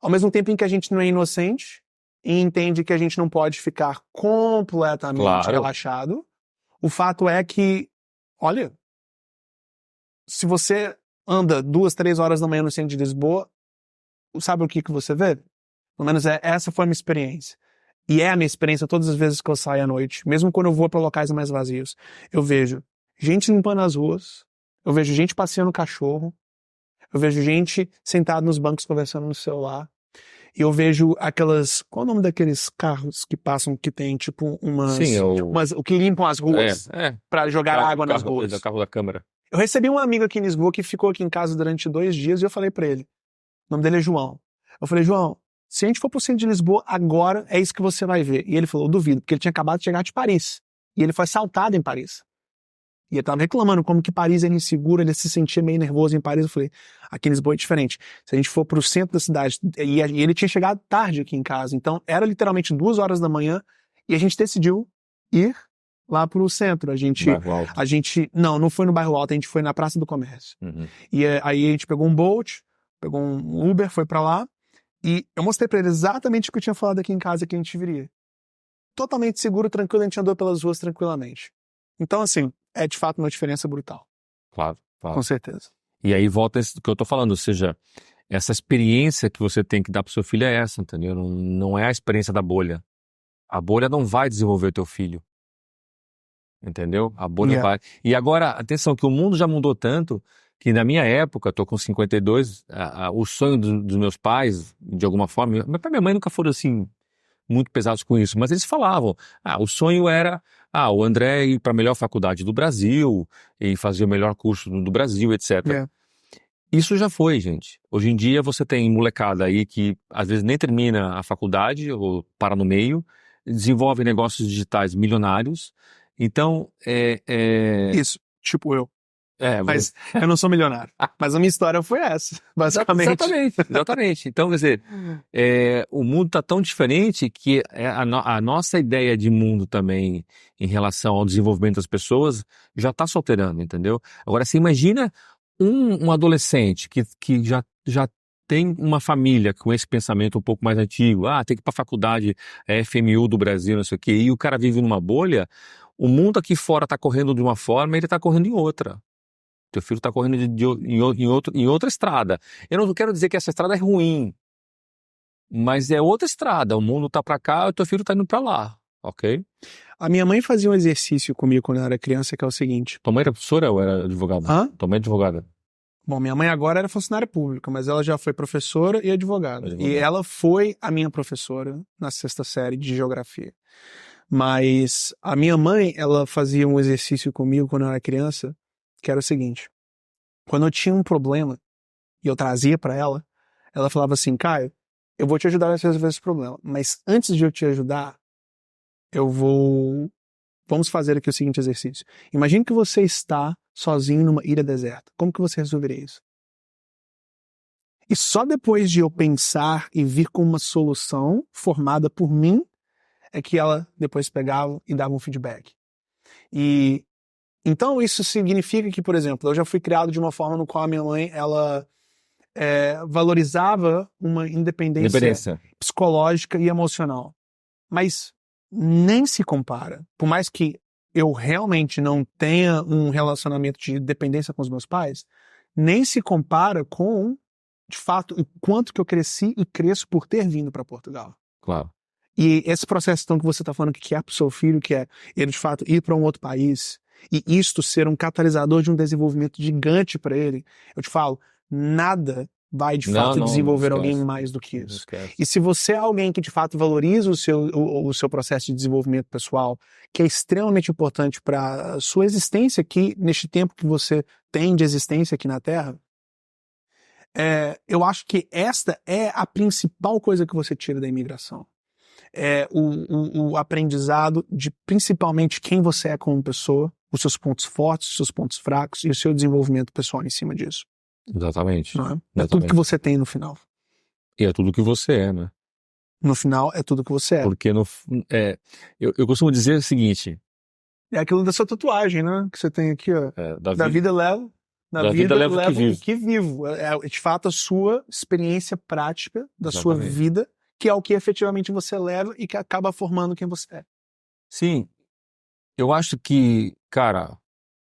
ao mesmo tempo em que a gente não é inocente e entende que a gente não pode ficar completamente relaxado, o fato é que, olha, se você anda 2, 3 horas da manhã no centro de Lisboa, sabe o que você vê? Pelo menos essa foi a minha experiência. E é a minha experiência todas as vezes que eu saio à noite, mesmo quando eu vou para locais mais vazios. Eu vejo gente limpando as ruas, eu vejo gente passeando cachorro, eu vejo gente sentada nos bancos conversando no celular, e eu vejo aquelas... Qual é o nome daqueles carros que passam, que tem tipo umas... Sim, o que limpam as ruas para jogar água nas ruas. O carro da câmara. Eu recebi um amigo aqui em Lisboa que ficou aqui em casa durante 2 dias e eu falei para ele, o nome dele é João. Eu falei, João, se a gente for pro centro de Lisboa agora, é isso que você vai ver. E ele falou, eu duvido, porque ele tinha acabado de chegar de Paris. E ele foi assaltado em Paris. E ele tava reclamando como que Paris era inseguro, ele se sentia meio nervoso em Paris. Eu falei, aqui em Lisboa é diferente. Se a gente for pro centro da cidade, e ele tinha chegado tarde aqui em casa, então era literalmente 2 horas da manhã, e a gente decidiu ir lá pro centro. Não foi no Bairro Alto, a gente foi na Praça do Comércio. Uhum. E aí a gente pegou um Bolt, pegou um Uber, foi pra lá, e eu mostrei pra ele exatamente o que eu tinha falado aqui em casa que a gente viria. Totalmente seguro, tranquilo, a gente andou pelas ruas tranquilamente. Então, assim, é de fato uma diferença brutal. Claro. Com certeza. E aí volta isso que eu tô falando, ou seja, essa experiência que você tem que dar pro seu filho é essa, entendeu? Não é a experiência da bolha. A bolha não vai desenvolver teu filho. Entendeu? A bolha vai. E agora, atenção, que o mundo já mudou tanto que na minha época, tô com 52, o sonho dos meus pais, de alguma forma, meu pai e minha mãe nunca foram assim, muito pesados com isso, mas eles falavam, o sonho era, o André ir para a melhor faculdade do Brasil, e fazer o melhor curso do Brasil, etc. Isso já foi, gente. Hoje em dia você tem molecada aí que às vezes nem termina a faculdade, ou para no meio, desenvolve negócios digitais milionários, então Isso, tipo eu. Mas eu não sou milionário. Mas a minha história foi essa, basicamente. Exatamente. Então, quer dizer, o mundo está tão diferente que a nossa ideia de mundo também, em relação ao desenvolvimento das pessoas, já está se alterando, entendeu? Agora, você imagina um adolescente que já tem uma família com esse pensamento um pouco mais antigo, tem que ir para a faculdade, FMU do Brasil, não sei o quê, e o cara vive numa bolha, o mundo aqui fora está correndo de uma forma e ele está correndo em outra. Teu filho está correndo em outra estrada. Eu não quero dizer que essa estrada é ruim, mas é outra estrada. O mundo está para cá, o teu filho está indo para lá, ok? A minha mãe fazia um exercício comigo quando eu era criança, que é o seguinte. Tua mãe era professora ou era advogada? Tua mãe é advogada. Bom, minha mãe agora era funcionária pública, mas ela já foi professora e advogada. E ela foi a minha professora na 6ª série de geografia. Mas a minha mãe, ela fazia um exercício comigo quando eu era criança, que era o seguinte. Quando eu tinha um problema e eu trazia pra ela, ela falava assim, Caio, eu vou te ajudar a resolver esse problema, mas antes de eu te ajudar, vamos fazer aqui o seguinte exercício. Imagine que você está sozinho numa ilha deserta. Como que você resolveria isso? E só depois de eu pensar e vir com uma solução formada por mim, é que ela depois pegava e dava um feedback. E então isso significa que, por exemplo, eu já fui criado de uma forma no qual a minha mãe, ela valorizava uma independência psicológica e emocional. Mas nem se compara. Por mais que eu realmente não tenha um relacionamento de dependência com os meus pais, nem se compara com, de fato, o quanto que eu cresci e cresço por ter vindo para Portugal. Claro. E esse processo, então, que você está falando que é para o seu filho, que é ele, de fato, ir para um outro país, e isto ser um catalisador de um desenvolvimento gigante para ele, eu te falo, nada vai, de fato, desenvolver alguém mais do que isso. E se você é alguém que, de fato, valoriza o seu processo de desenvolvimento pessoal, que é extremamente importante para a sua existência aqui, neste tempo que você tem de existência aqui na Terra, eu acho que esta é a principal coisa que você tira da imigração. É o aprendizado de principalmente quem você é como pessoa, os seus pontos fortes, os seus pontos fracos e o seu desenvolvimento pessoal em cima disso. Exatamente. Não é? Exatamente. É tudo que você tem no final. E é tudo que você é, né? No final, é tudo que você é. Porque eu costumo dizer o seguinte... É aquilo da sua tatuagem, né? Que você tem aqui, ó. Da vida levo. Da vida levo o que vivo. É, de fato, a sua experiência prática da sua vida, que é o que efetivamente você leva e que acaba formando quem você é. Sim. Eu acho que, cara,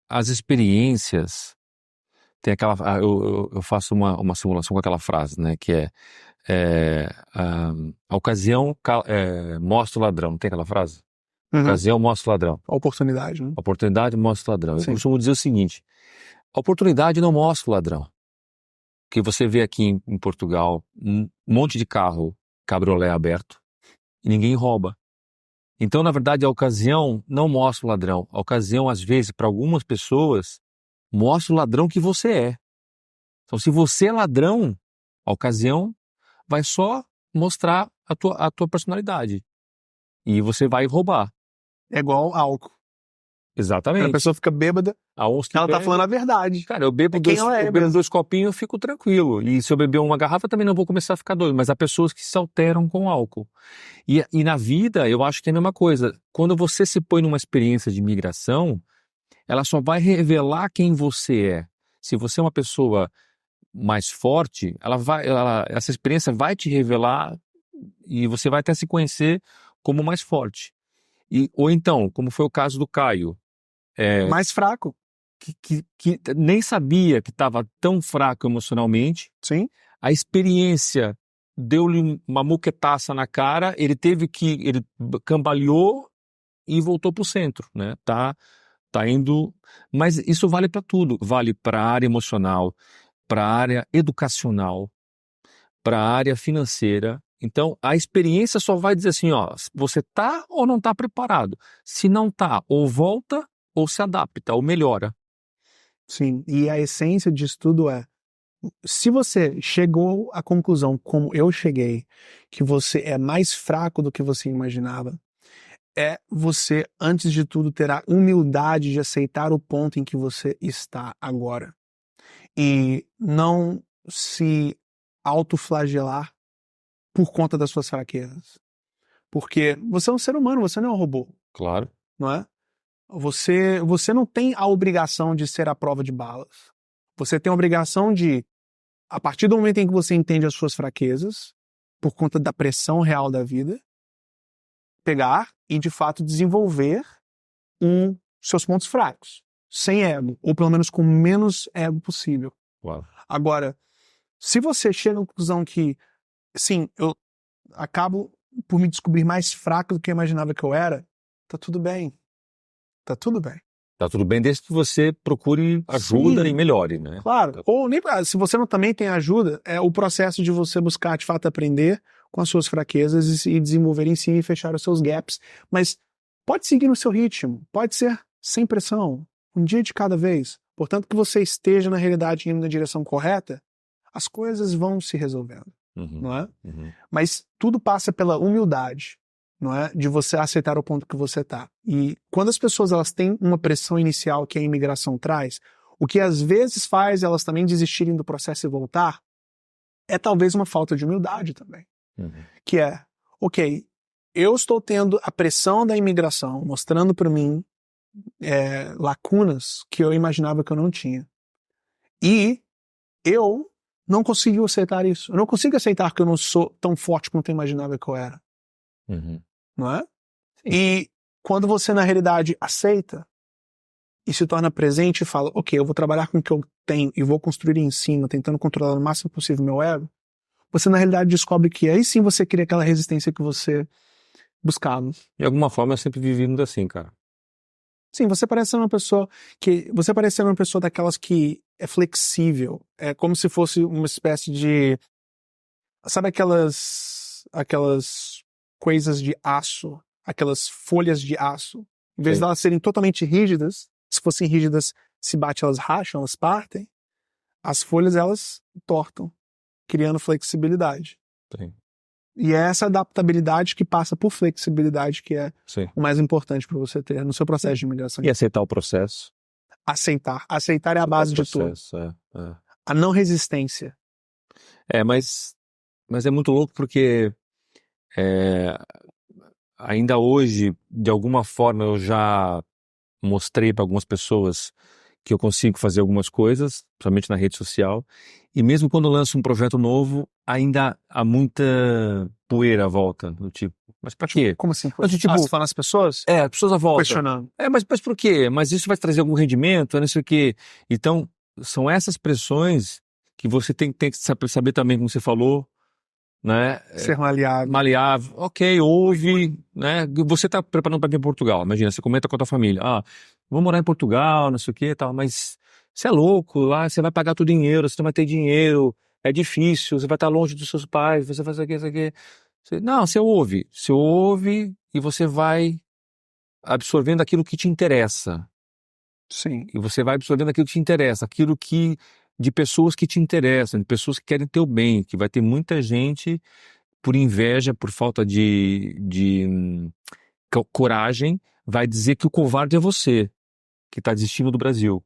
as experiências... Tem aquela... Eu faço uma simulação com aquela frase, né? Que a ocasião mostra o ladrão. Não tem aquela frase? A ocasião mostra o ladrão. A oportunidade, né? A oportunidade mostra o ladrão. Sim. Eu costumo dizer o seguinte: a oportunidade não mostra o ladrão. Que você vê aqui em Portugal um monte de carro cabriolé aberto e ninguém rouba. Então, na verdade, a ocasião não mostra o ladrão. A ocasião, às vezes, para algumas pessoas, mostra o ladrão que você é. Então, se você é ladrão, a ocasião vai só mostrar a tua personalidade. E você vai roubar. É igual álcool. Exatamente. Quando a pessoa fica bêbada, ela tá falando a verdade. Cara, eu bebo dois copinhos, eu fico tranquilo. E se eu beber uma garrafa, também não vou começar a ficar doido. Mas há pessoas que se alteram com álcool. E na vida, eu acho que é a mesma coisa. Quando você se põe numa experiência de imigração, ela só vai revelar quem você é. Se você é uma pessoa mais forte, essa experiência vai te revelar e você vai até se conhecer como mais forte. Ou então, como foi o caso do Caio. Mais fraco. Que nem sabia que estava tão fraco emocionalmente. Sim. A experiência deu-lhe uma muquetaça na cara, ele cambaleou e voltou para o centro, né? Tá indo, mas isso vale para tudo, vale para a área emocional, para a área educacional, para a área financeira. Então, a experiência só vai dizer assim, ó, você tá ou não tá preparado. Se não tá, ou volta ou se adapta, ou melhora. Sim, e a essência disso tudo se você chegou à conclusão, como eu cheguei, que você é mais fraco do que você imaginava, você, antes de tudo, ter a humildade de aceitar o ponto em que você está agora. E não se autoflagelar por conta das suas fraquezas. Porque você é um ser humano, você não é um robô. Claro. Não é? Você não tem a obrigação de ser a prova de balas. Você tem a obrigação de, a partir do momento em que você entende as suas fraquezas, por conta da pressão real da vida, pegar e, de fato, desenvolver seus pontos fracos, sem ego, ou pelo menos com menos ego possível. Uau. Agora, se você chega à conclusão que, sim, eu acabo por me descobrir mais fraco do que eu imaginava que eu era, tá tudo bem. Tá tudo bem. Tá tudo bem desde que você procure ajuda. Sim, e melhore, né? Claro. Ou nem se você não também tem ajuda, é o processo de você buscar, de fato, aprender com as suas fraquezas e desenvolver em si e fechar os seus gaps. Mas pode seguir no seu ritmo. Pode ser sem pressão. Um dia de cada vez. Portanto, que você esteja na realidade indo na direção correta, as coisas vão se resolvendo. Não é? Mas tudo passa pela humildade. Não é? De você aceitar o ponto que você está. E quando as pessoas elas têm uma pressão inicial que a imigração traz, o que às vezes faz elas também desistirem do processo e voltar, é talvez uma falta de humildade também. Uhum. Que é, ok, eu estou tendo a pressão da imigração mostrando para mim lacunas que eu imaginava que eu não tinha. E eu não consigo aceitar isso. Eu não consigo aceitar que eu não sou tão forte quanto eu imaginava que eu era. Uhum. Não é? Sim. E quando você, na realidade, aceita e se torna presente e fala, ok, eu vou trabalhar com o que eu tenho e vou construir em cima, tentando controlar o máximo possível o meu ego, você, na realidade, descobre que aí sim você cria aquela resistência que você buscava. De alguma forma, eu sempre vivi muito assim, cara. Sim, você parece ser uma pessoa você parece ser uma pessoa daquelas que é flexível. É como se fosse uma espécie de, sabe aquelas coisas de aço, aquelas folhas de aço, em vez Sim. de elas serem totalmente rígidas, se fossem rígidas, se bate, elas racham, elas partem. As folhas, elas tortam, criando flexibilidade. Sim. E é essa adaptabilidade que passa por flexibilidade que é Sim. o mais importante para você ter no seu processo de imigração. E aceitar o processo. Aceitar. Aceitar é a base de tudo. A não resistência. Mas é muito louco porque ainda hoje, de alguma forma, eu já mostrei para algumas pessoas que eu consigo fazer algumas coisas, principalmente na rede social, e mesmo quando eu lanço um projeto novo, ainda há muita poeira à volta, do tipo, mas pra quê? Como assim? Mas, tipo, você falando as pessoas? as pessoas à volta. Questionando. Mas por quê? Mas isso vai trazer algum rendimento, não sei o quê. Então, são essas pressões que você tem que saber também, como você falou, né? Ser maleável. Maleável, ok, ouve, né? Você tá preparando para vir para Portugal, imagina, você comenta com a tua família, vou morar em Portugal, não sei o que e tal, mas você é louco, lá você vai pagar todo o dinheiro, você não vai ter dinheiro, é difícil, você vai estar longe dos seus pais, você faz isso aqui. Não, você ouve e você vai absorvendo aquilo que te interessa. Sim. E você vai absorvendo aquilo que te interessa, de pessoas que te interessam, de pessoas que querem teu bem, que vai ter muita gente por inveja, por falta de coragem, vai dizer que o covarde é você, que está desistindo do Brasil.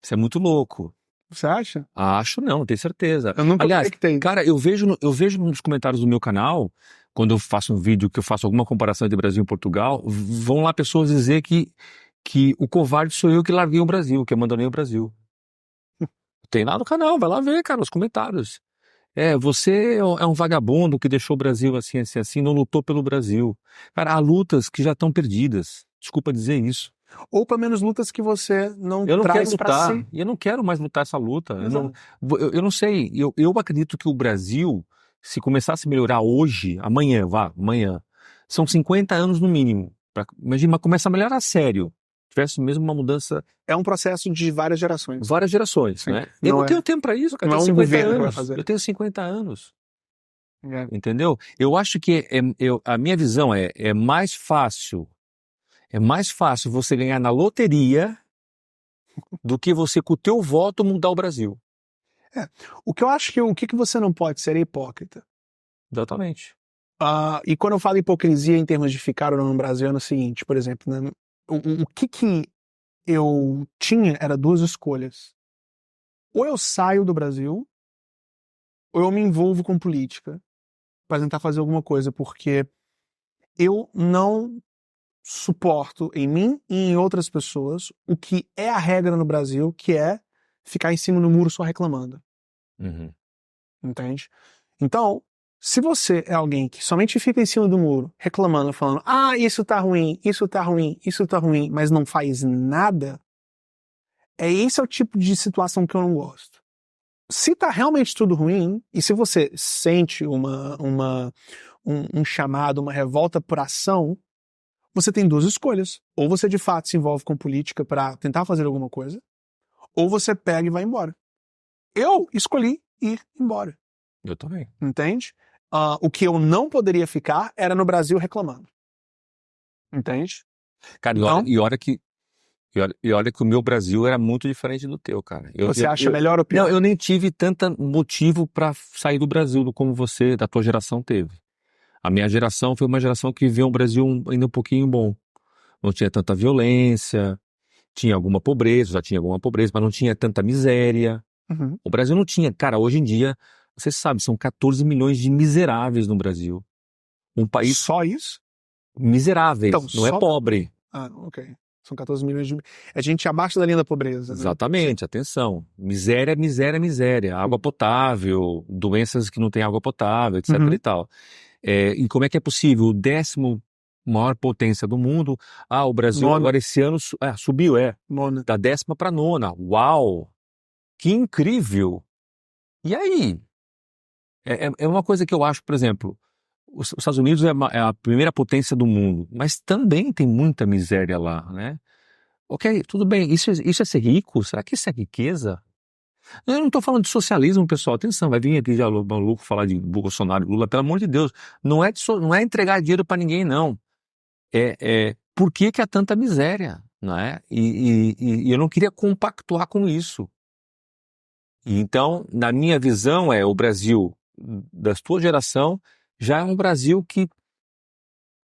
Isso é muito louco. Você acha? Acho não, tenho certeza. Eu nunca Aliás, conectei. cara, eu vejo nos comentários do meu canal, quando eu faço um vídeo que eu faço alguma comparação entre Brasil e Portugal, vão lá pessoas dizer que o covarde sou eu que larguei o Brasil, que abandonei o Brasil. Tem lá no canal, vai lá ver, cara, os comentários. Você é um vagabundo que deixou o Brasil assim, assim, assim, não lutou pelo Brasil. Cara, há lutas que já estão perdidas. Desculpa dizer isso. Ou pelo menos lutas que você não Eu não quero traz pra lutar. si. E eu não quero mais lutar essa luta. Exato. Eu não sei. Eu acredito que o Brasil, se começasse a melhorar hoje, amanhã, são 50 anos no mínimo. Imagina, mas começa a melhorar a sério. Tivesse mesmo uma mudança. É um processo de várias gerações. Várias gerações, Sim. né? Eu não tenho tempo para isso, cara. Não Eu tenho é um 50 governo que vai anos. fazer. Eu tenho 50 anos. É. Entendeu? Eu acho que a minha visão é mais fácil você ganhar na loteria do que você com o teu voto mudar o Brasil. O que eu acho que o que você não pode ser é hipócrita. Exatamente. E quando eu falo hipocrisia em termos de ficar ou não no Brasil, é no seguinte, por exemplo, né, o que eu tinha era duas escolhas. Ou eu saio do Brasil, ou eu me envolvo com política para tentar fazer alguma coisa, porque eu não suporto em mim e em outras pessoas o que é a regra no Brasil, que é ficar em cima do muro só reclamando. Uhum. Entende? Então, se você é alguém que somente fica em cima do muro reclamando, falando, isso tá ruim, isso tá ruim, isso tá ruim, mas não faz nada, esse é o tipo de situação que eu não gosto. Se tá realmente tudo ruim, e se você sente um chamado, uma revolta por ação, você tem duas escolhas. Ou você de fato se envolve com política para tentar fazer alguma coisa, ou você pega e vai embora. Eu escolhi ir embora. Eu também. Entende? O que eu não poderia ficar era no Brasil reclamando. Entende? Cara, Então, e olha que o meu Brasil era muito diferente do teu, cara. Você acha melhor ou pior? Não, eu nem tive tanto motivo para sair do Brasil como você, da tua geração, teve. A minha geração foi uma geração que viveu um Brasil ainda um pouquinho bom. Não tinha tanta violência, tinha alguma pobreza, já tinha alguma pobreza, mas não tinha tanta miséria. Uhum. O Brasil não tinha. Cara, hoje em dia, Você sabe, são 14 milhões de miseráveis no Brasil. Um país Só isso? miseráveis, Então, não é só... pobre. Ah, ok. São 14 milhões de... É gente abaixo da linha da pobreza, né? Exatamente, atenção. Miséria, miséria, miséria. Água potável, doenças que não têm água potável, etc. Uhum. e tal. E como é que é possível? O 10º maior potência do mundo. O Brasil Nona. agora esse ano subiu, Nona. da 10ª para 9ª. Uau! Que incrível! E aí? É uma coisa que eu acho, por exemplo, os Estados Unidos é a primeira potência do mundo, mas também tem muita miséria lá, né? Ok, tudo bem, isso é ser rico? Será que isso é riqueza? Eu não estou falando de socialismo, pessoal, atenção, vai vir aqui já o maluco falar de Bolsonaro e Lula, pelo amor de Deus, não é entregar dinheiro para ninguém, não. Por que há tanta miséria, não é? E eu não queria compactuar com isso. E então, na minha visão, o Brasil da sua geração já é um Brasil que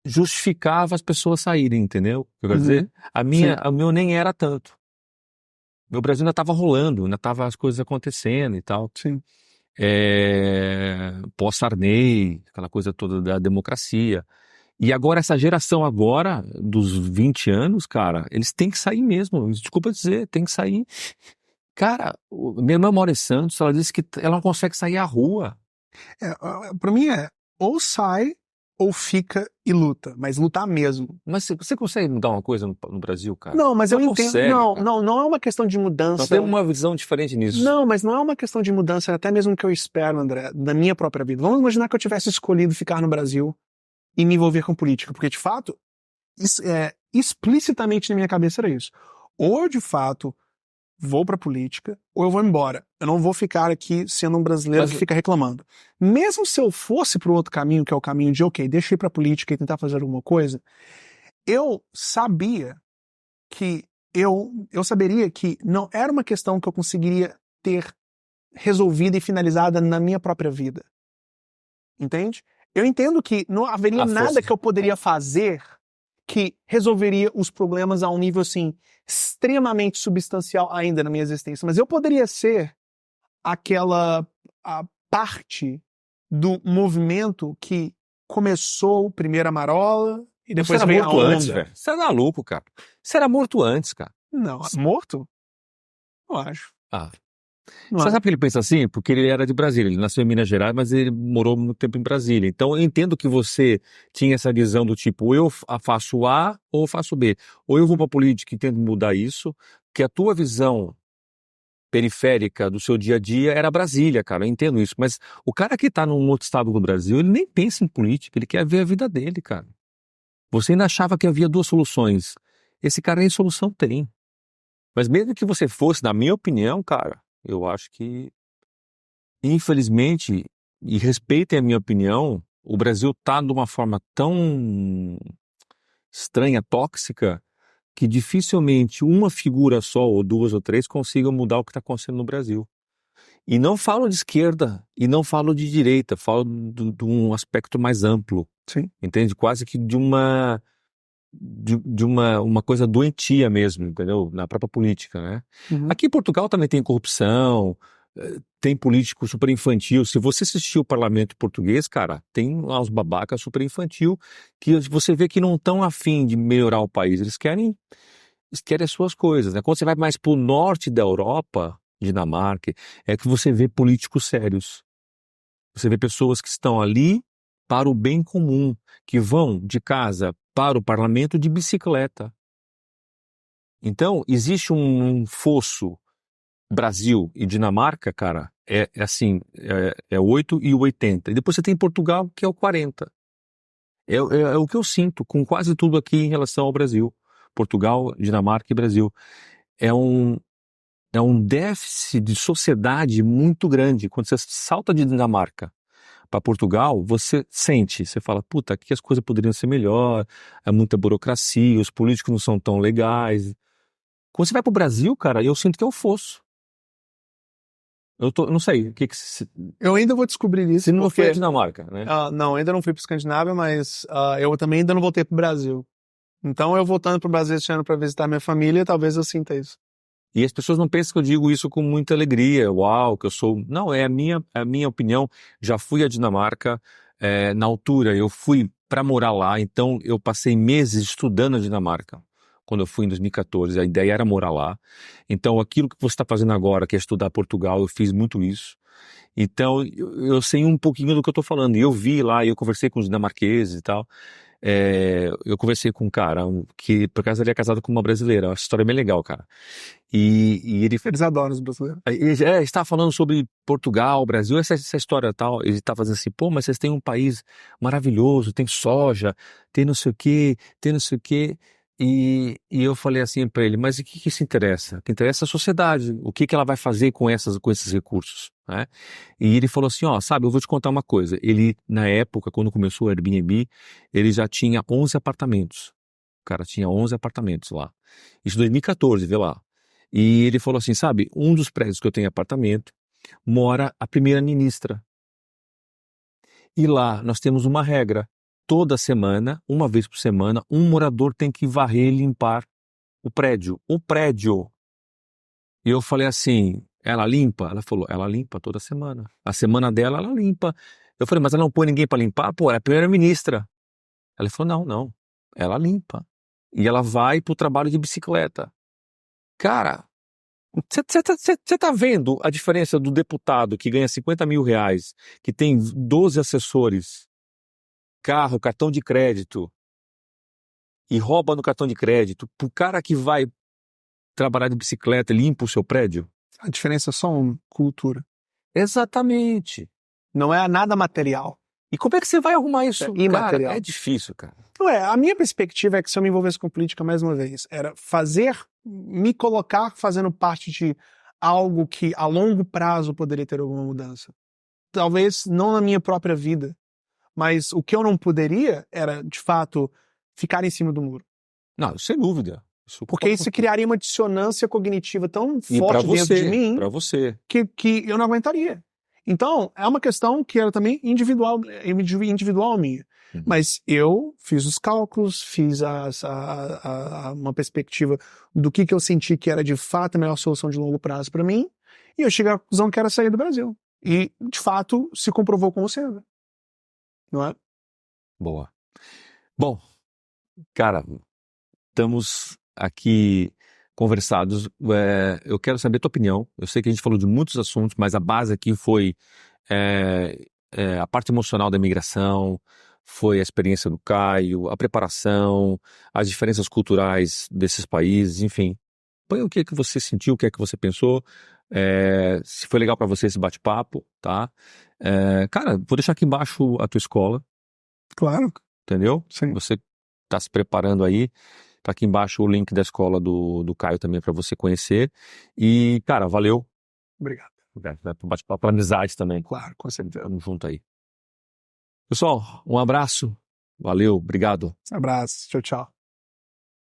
justificava as pessoas saírem, entendeu? O que eu quero dizer? O meu nem era tanto. Meu Brasil ainda estava rolando, ainda estava as coisas acontecendo e tal. Sim. Pós-Sarney, aquela coisa toda da democracia. E agora, essa geração agora, dos 20 anos, cara, eles têm que sair mesmo. Desculpa dizer, tem que sair. Cara, minha irmã mora em Santos, ela disse que ela não consegue sair à rua. Pra mim ou sai ou fica e luta, mas lutar mesmo. Mas você consegue mudar uma coisa no Brasil, cara? Não, mas eu entendo. Consegue, não é uma questão de mudança. Nós temos uma visão diferente nisso. Não, mas não é uma questão de mudança, até mesmo que eu espero, André, da minha própria vida. Vamos imaginar que eu tivesse escolhido ficar no Brasil e me envolver com política, porque de fato, explicitamente na minha cabeça era isso. Ou eu de fato vou pra política, ou eu vou embora. Eu não vou ficar aqui sendo um brasileiro que fica reclamando. Mesmo se eu fosse pro outro caminho, que é o caminho de, ok, deixa eu ir pra política e tentar fazer alguma coisa, eu sabia que eu saberia que não era uma questão que eu conseguiria ter resolvida e finalizada na minha própria vida. Entende? Eu entendo que não haveria nada que eu poderia fazer que resolveria os problemas a um nível, assim, extremamente substancial ainda na minha existência. Mas eu poderia ser a parte do movimento que começou primeiro a marola e depois Você era veio morto a onda. antes, velho. Você era maluco, cara. Você era morto antes, cara. Não, morto? Não acho. Você sabe que ele pensa assim? Porque ele era de Brasília, ele nasceu em Minas Gerais, mas ele morou muito tempo em Brasília. Então eu entendo que você tinha essa visão do tipo, ou eu faço A ou eu faço B. Ou eu vou pra política e tento mudar isso, que a tua visão periférica do seu dia a dia era Brasília, cara, eu entendo isso. Mas o cara que tá num outro estado do Brasil, ele nem pensa em política, ele quer ver a vida dele, cara. Você ainda achava que havia duas soluções. Esse cara nem solução tem. Mas mesmo que você fosse, na minha opinião, cara, eu acho que, infelizmente, e respeitem a minha opinião, o Brasil está de uma forma tão estranha, tóxica, que dificilmente uma figura só, ou duas ou três, consigam mudar o que está acontecendo no Brasil. E não falo de esquerda, e não falo de direita, falo de um aspecto mais amplo. Sim. Entende? Quase que de uma coisa doentia mesmo, entendeu? Na própria política, né? Uhum. Aqui em Portugal também tem corrupção, tem político super infantil. Se você assistir o parlamento português, cara, tem lá uns babacas super infantil que você vê que não estão afim de melhorar o país. Eles querem as suas coisas, né? Quando você vai mais pro norte da Europa, Dinamarca, é que você vê políticos sérios. Você vê pessoas que estão ali para o bem comum, que vão de casa para o parlamento de bicicleta. Então, existe um fosso Brasil e Dinamarca, cara, assim, é 8 e 80. E depois você tem Portugal, que é o 40. É o que eu sinto com quase tudo aqui em relação ao Brasil. Portugal, Dinamarca e Brasil. É um déficit de sociedade muito grande. Quando você salta de Dinamarca para Portugal, você sente, você fala, puta, aqui as coisas poderiam ser melhor, é muita burocracia, os políticos não são tão legais. Quando você vai pro Brasil, cara, eu sinto que é o fosso. Eu não sei, o que Eu ainda vou descobrir isso. Você não porque... foi a Dinamarca, né? Não, ainda não fui para Escandinávia, mas eu também ainda não voltei pro Brasil. Então eu voltando pro Brasil esse ano para visitar minha família, talvez eu sinta isso. E as pessoas não pensam que eu digo isso com muita alegria, uau, que eu sou... Não, é a minha opinião. Já fui à Dinamarca, na altura eu fui para morar lá, então eu passei meses estudando a Dinamarca. Quando eu fui em 2014, a ideia era morar lá. Então aquilo que você está fazendo agora, que é estudar Portugal, eu fiz muito isso. Então eu sei um pouquinho do que eu estou falando. E eu vi lá, eu conversei com os dinamarqueses e tal. Eu conversei com um cara que, por acaso, ele é casado com uma brasileira. A história é bem legal, cara. E ele Eles adoram os brasileiros. estava falando sobre Portugal, Brasil, essa história e tal. Ele estava fazendo assim, pô, mas vocês têm um país maravilhoso, tem soja, tem não sei o quê, tem não sei o quê. E eu falei assim para ele, mas o que isso interessa? O que interessa é a sociedade, o que ela vai fazer com esses recursos, né? E ele falou assim, ó, sabe, eu vou te contar uma coisa. Ele, na época, quando começou o Airbnb, ele já tinha 11 apartamentos. O cara tinha 11 apartamentos lá. Isso em 2014, vê lá. E ele falou assim, sabe, um dos prédios que eu tenho apartamento, mora a primeira-ministra. E lá nós temos uma regra. Toda semana, uma vez por semana, um morador tem que varrer e limpar o prédio. O prédio. E eu falei assim, ela limpa? Ela falou, ela limpa toda semana. A semana dela, ela limpa. Eu falei, mas ela não põe ninguém para limpar? Pô, ela é a primeira-ministra. Ela falou, não, não. Ela limpa. E ela vai pro trabalho de bicicleta. Cara, você tá vendo a diferença do deputado que ganha 50 mil reais, que tem 12 assessores, carro, cartão de crédito, e rouba no cartão de crédito, pro cara que vai trabalhar de bicicleta e limpa o seu prédio? A diferença é só uma, cultura. Exatamente. Não é nada material. E como é que você vai arrumar isso? É imaterial. Cara, é difícil, cara. A minha perspectiva é que se eu me envolvesse com política mais uma vez, era me colocar fazendo parte de algo que a longo prazo poderia ter alguma mudança. Talvez não na minha própria vida, mas o que eu não poderia era, de fato, ficar em cima do muro. Não, sem dúvida. Porque isso criaria uma dissonância cognitiva tão E pra forte dentro de mim pra você. que eu não aguentaria. Então, é uma questão que era também individual minha. Uhum. Mas eu fiz os cálculos, fiz uma perspectiva do que eu senti que era de fato a melhor solução de longo prazo para mim, e eu cheguei à conclusão que era sair do Brasil. E, de fato, se comprovou como sendo. Não é? Boa. Bom, cara, estamos aqui conversados. Eu quero saber a tua opinião. Eu sei que a gente falou de muitos assuntos, mas a base aqui foi a parte emocional da imigração, foi a experiência do Caio, a preparação, as diferenças culturais desses países, enfim. Põe o que é que você sentiu, o que é que você pensou, se foi legal para você esse bate-papo, tá? Cara, vou deixar aqui embaixo a tua escola, Claro. entendeu? Sim. Você está se preparando aí. Tá aqui embaixo o link da escola do Caio também para você conhecer. E, cara, valeu. Obrigado. Bate-papo pela amizade também. Claro, com certeza. Tamo junto aí. Pessoal, um abraço. Valeu, obrigado. Abraço. Tchau, tchau.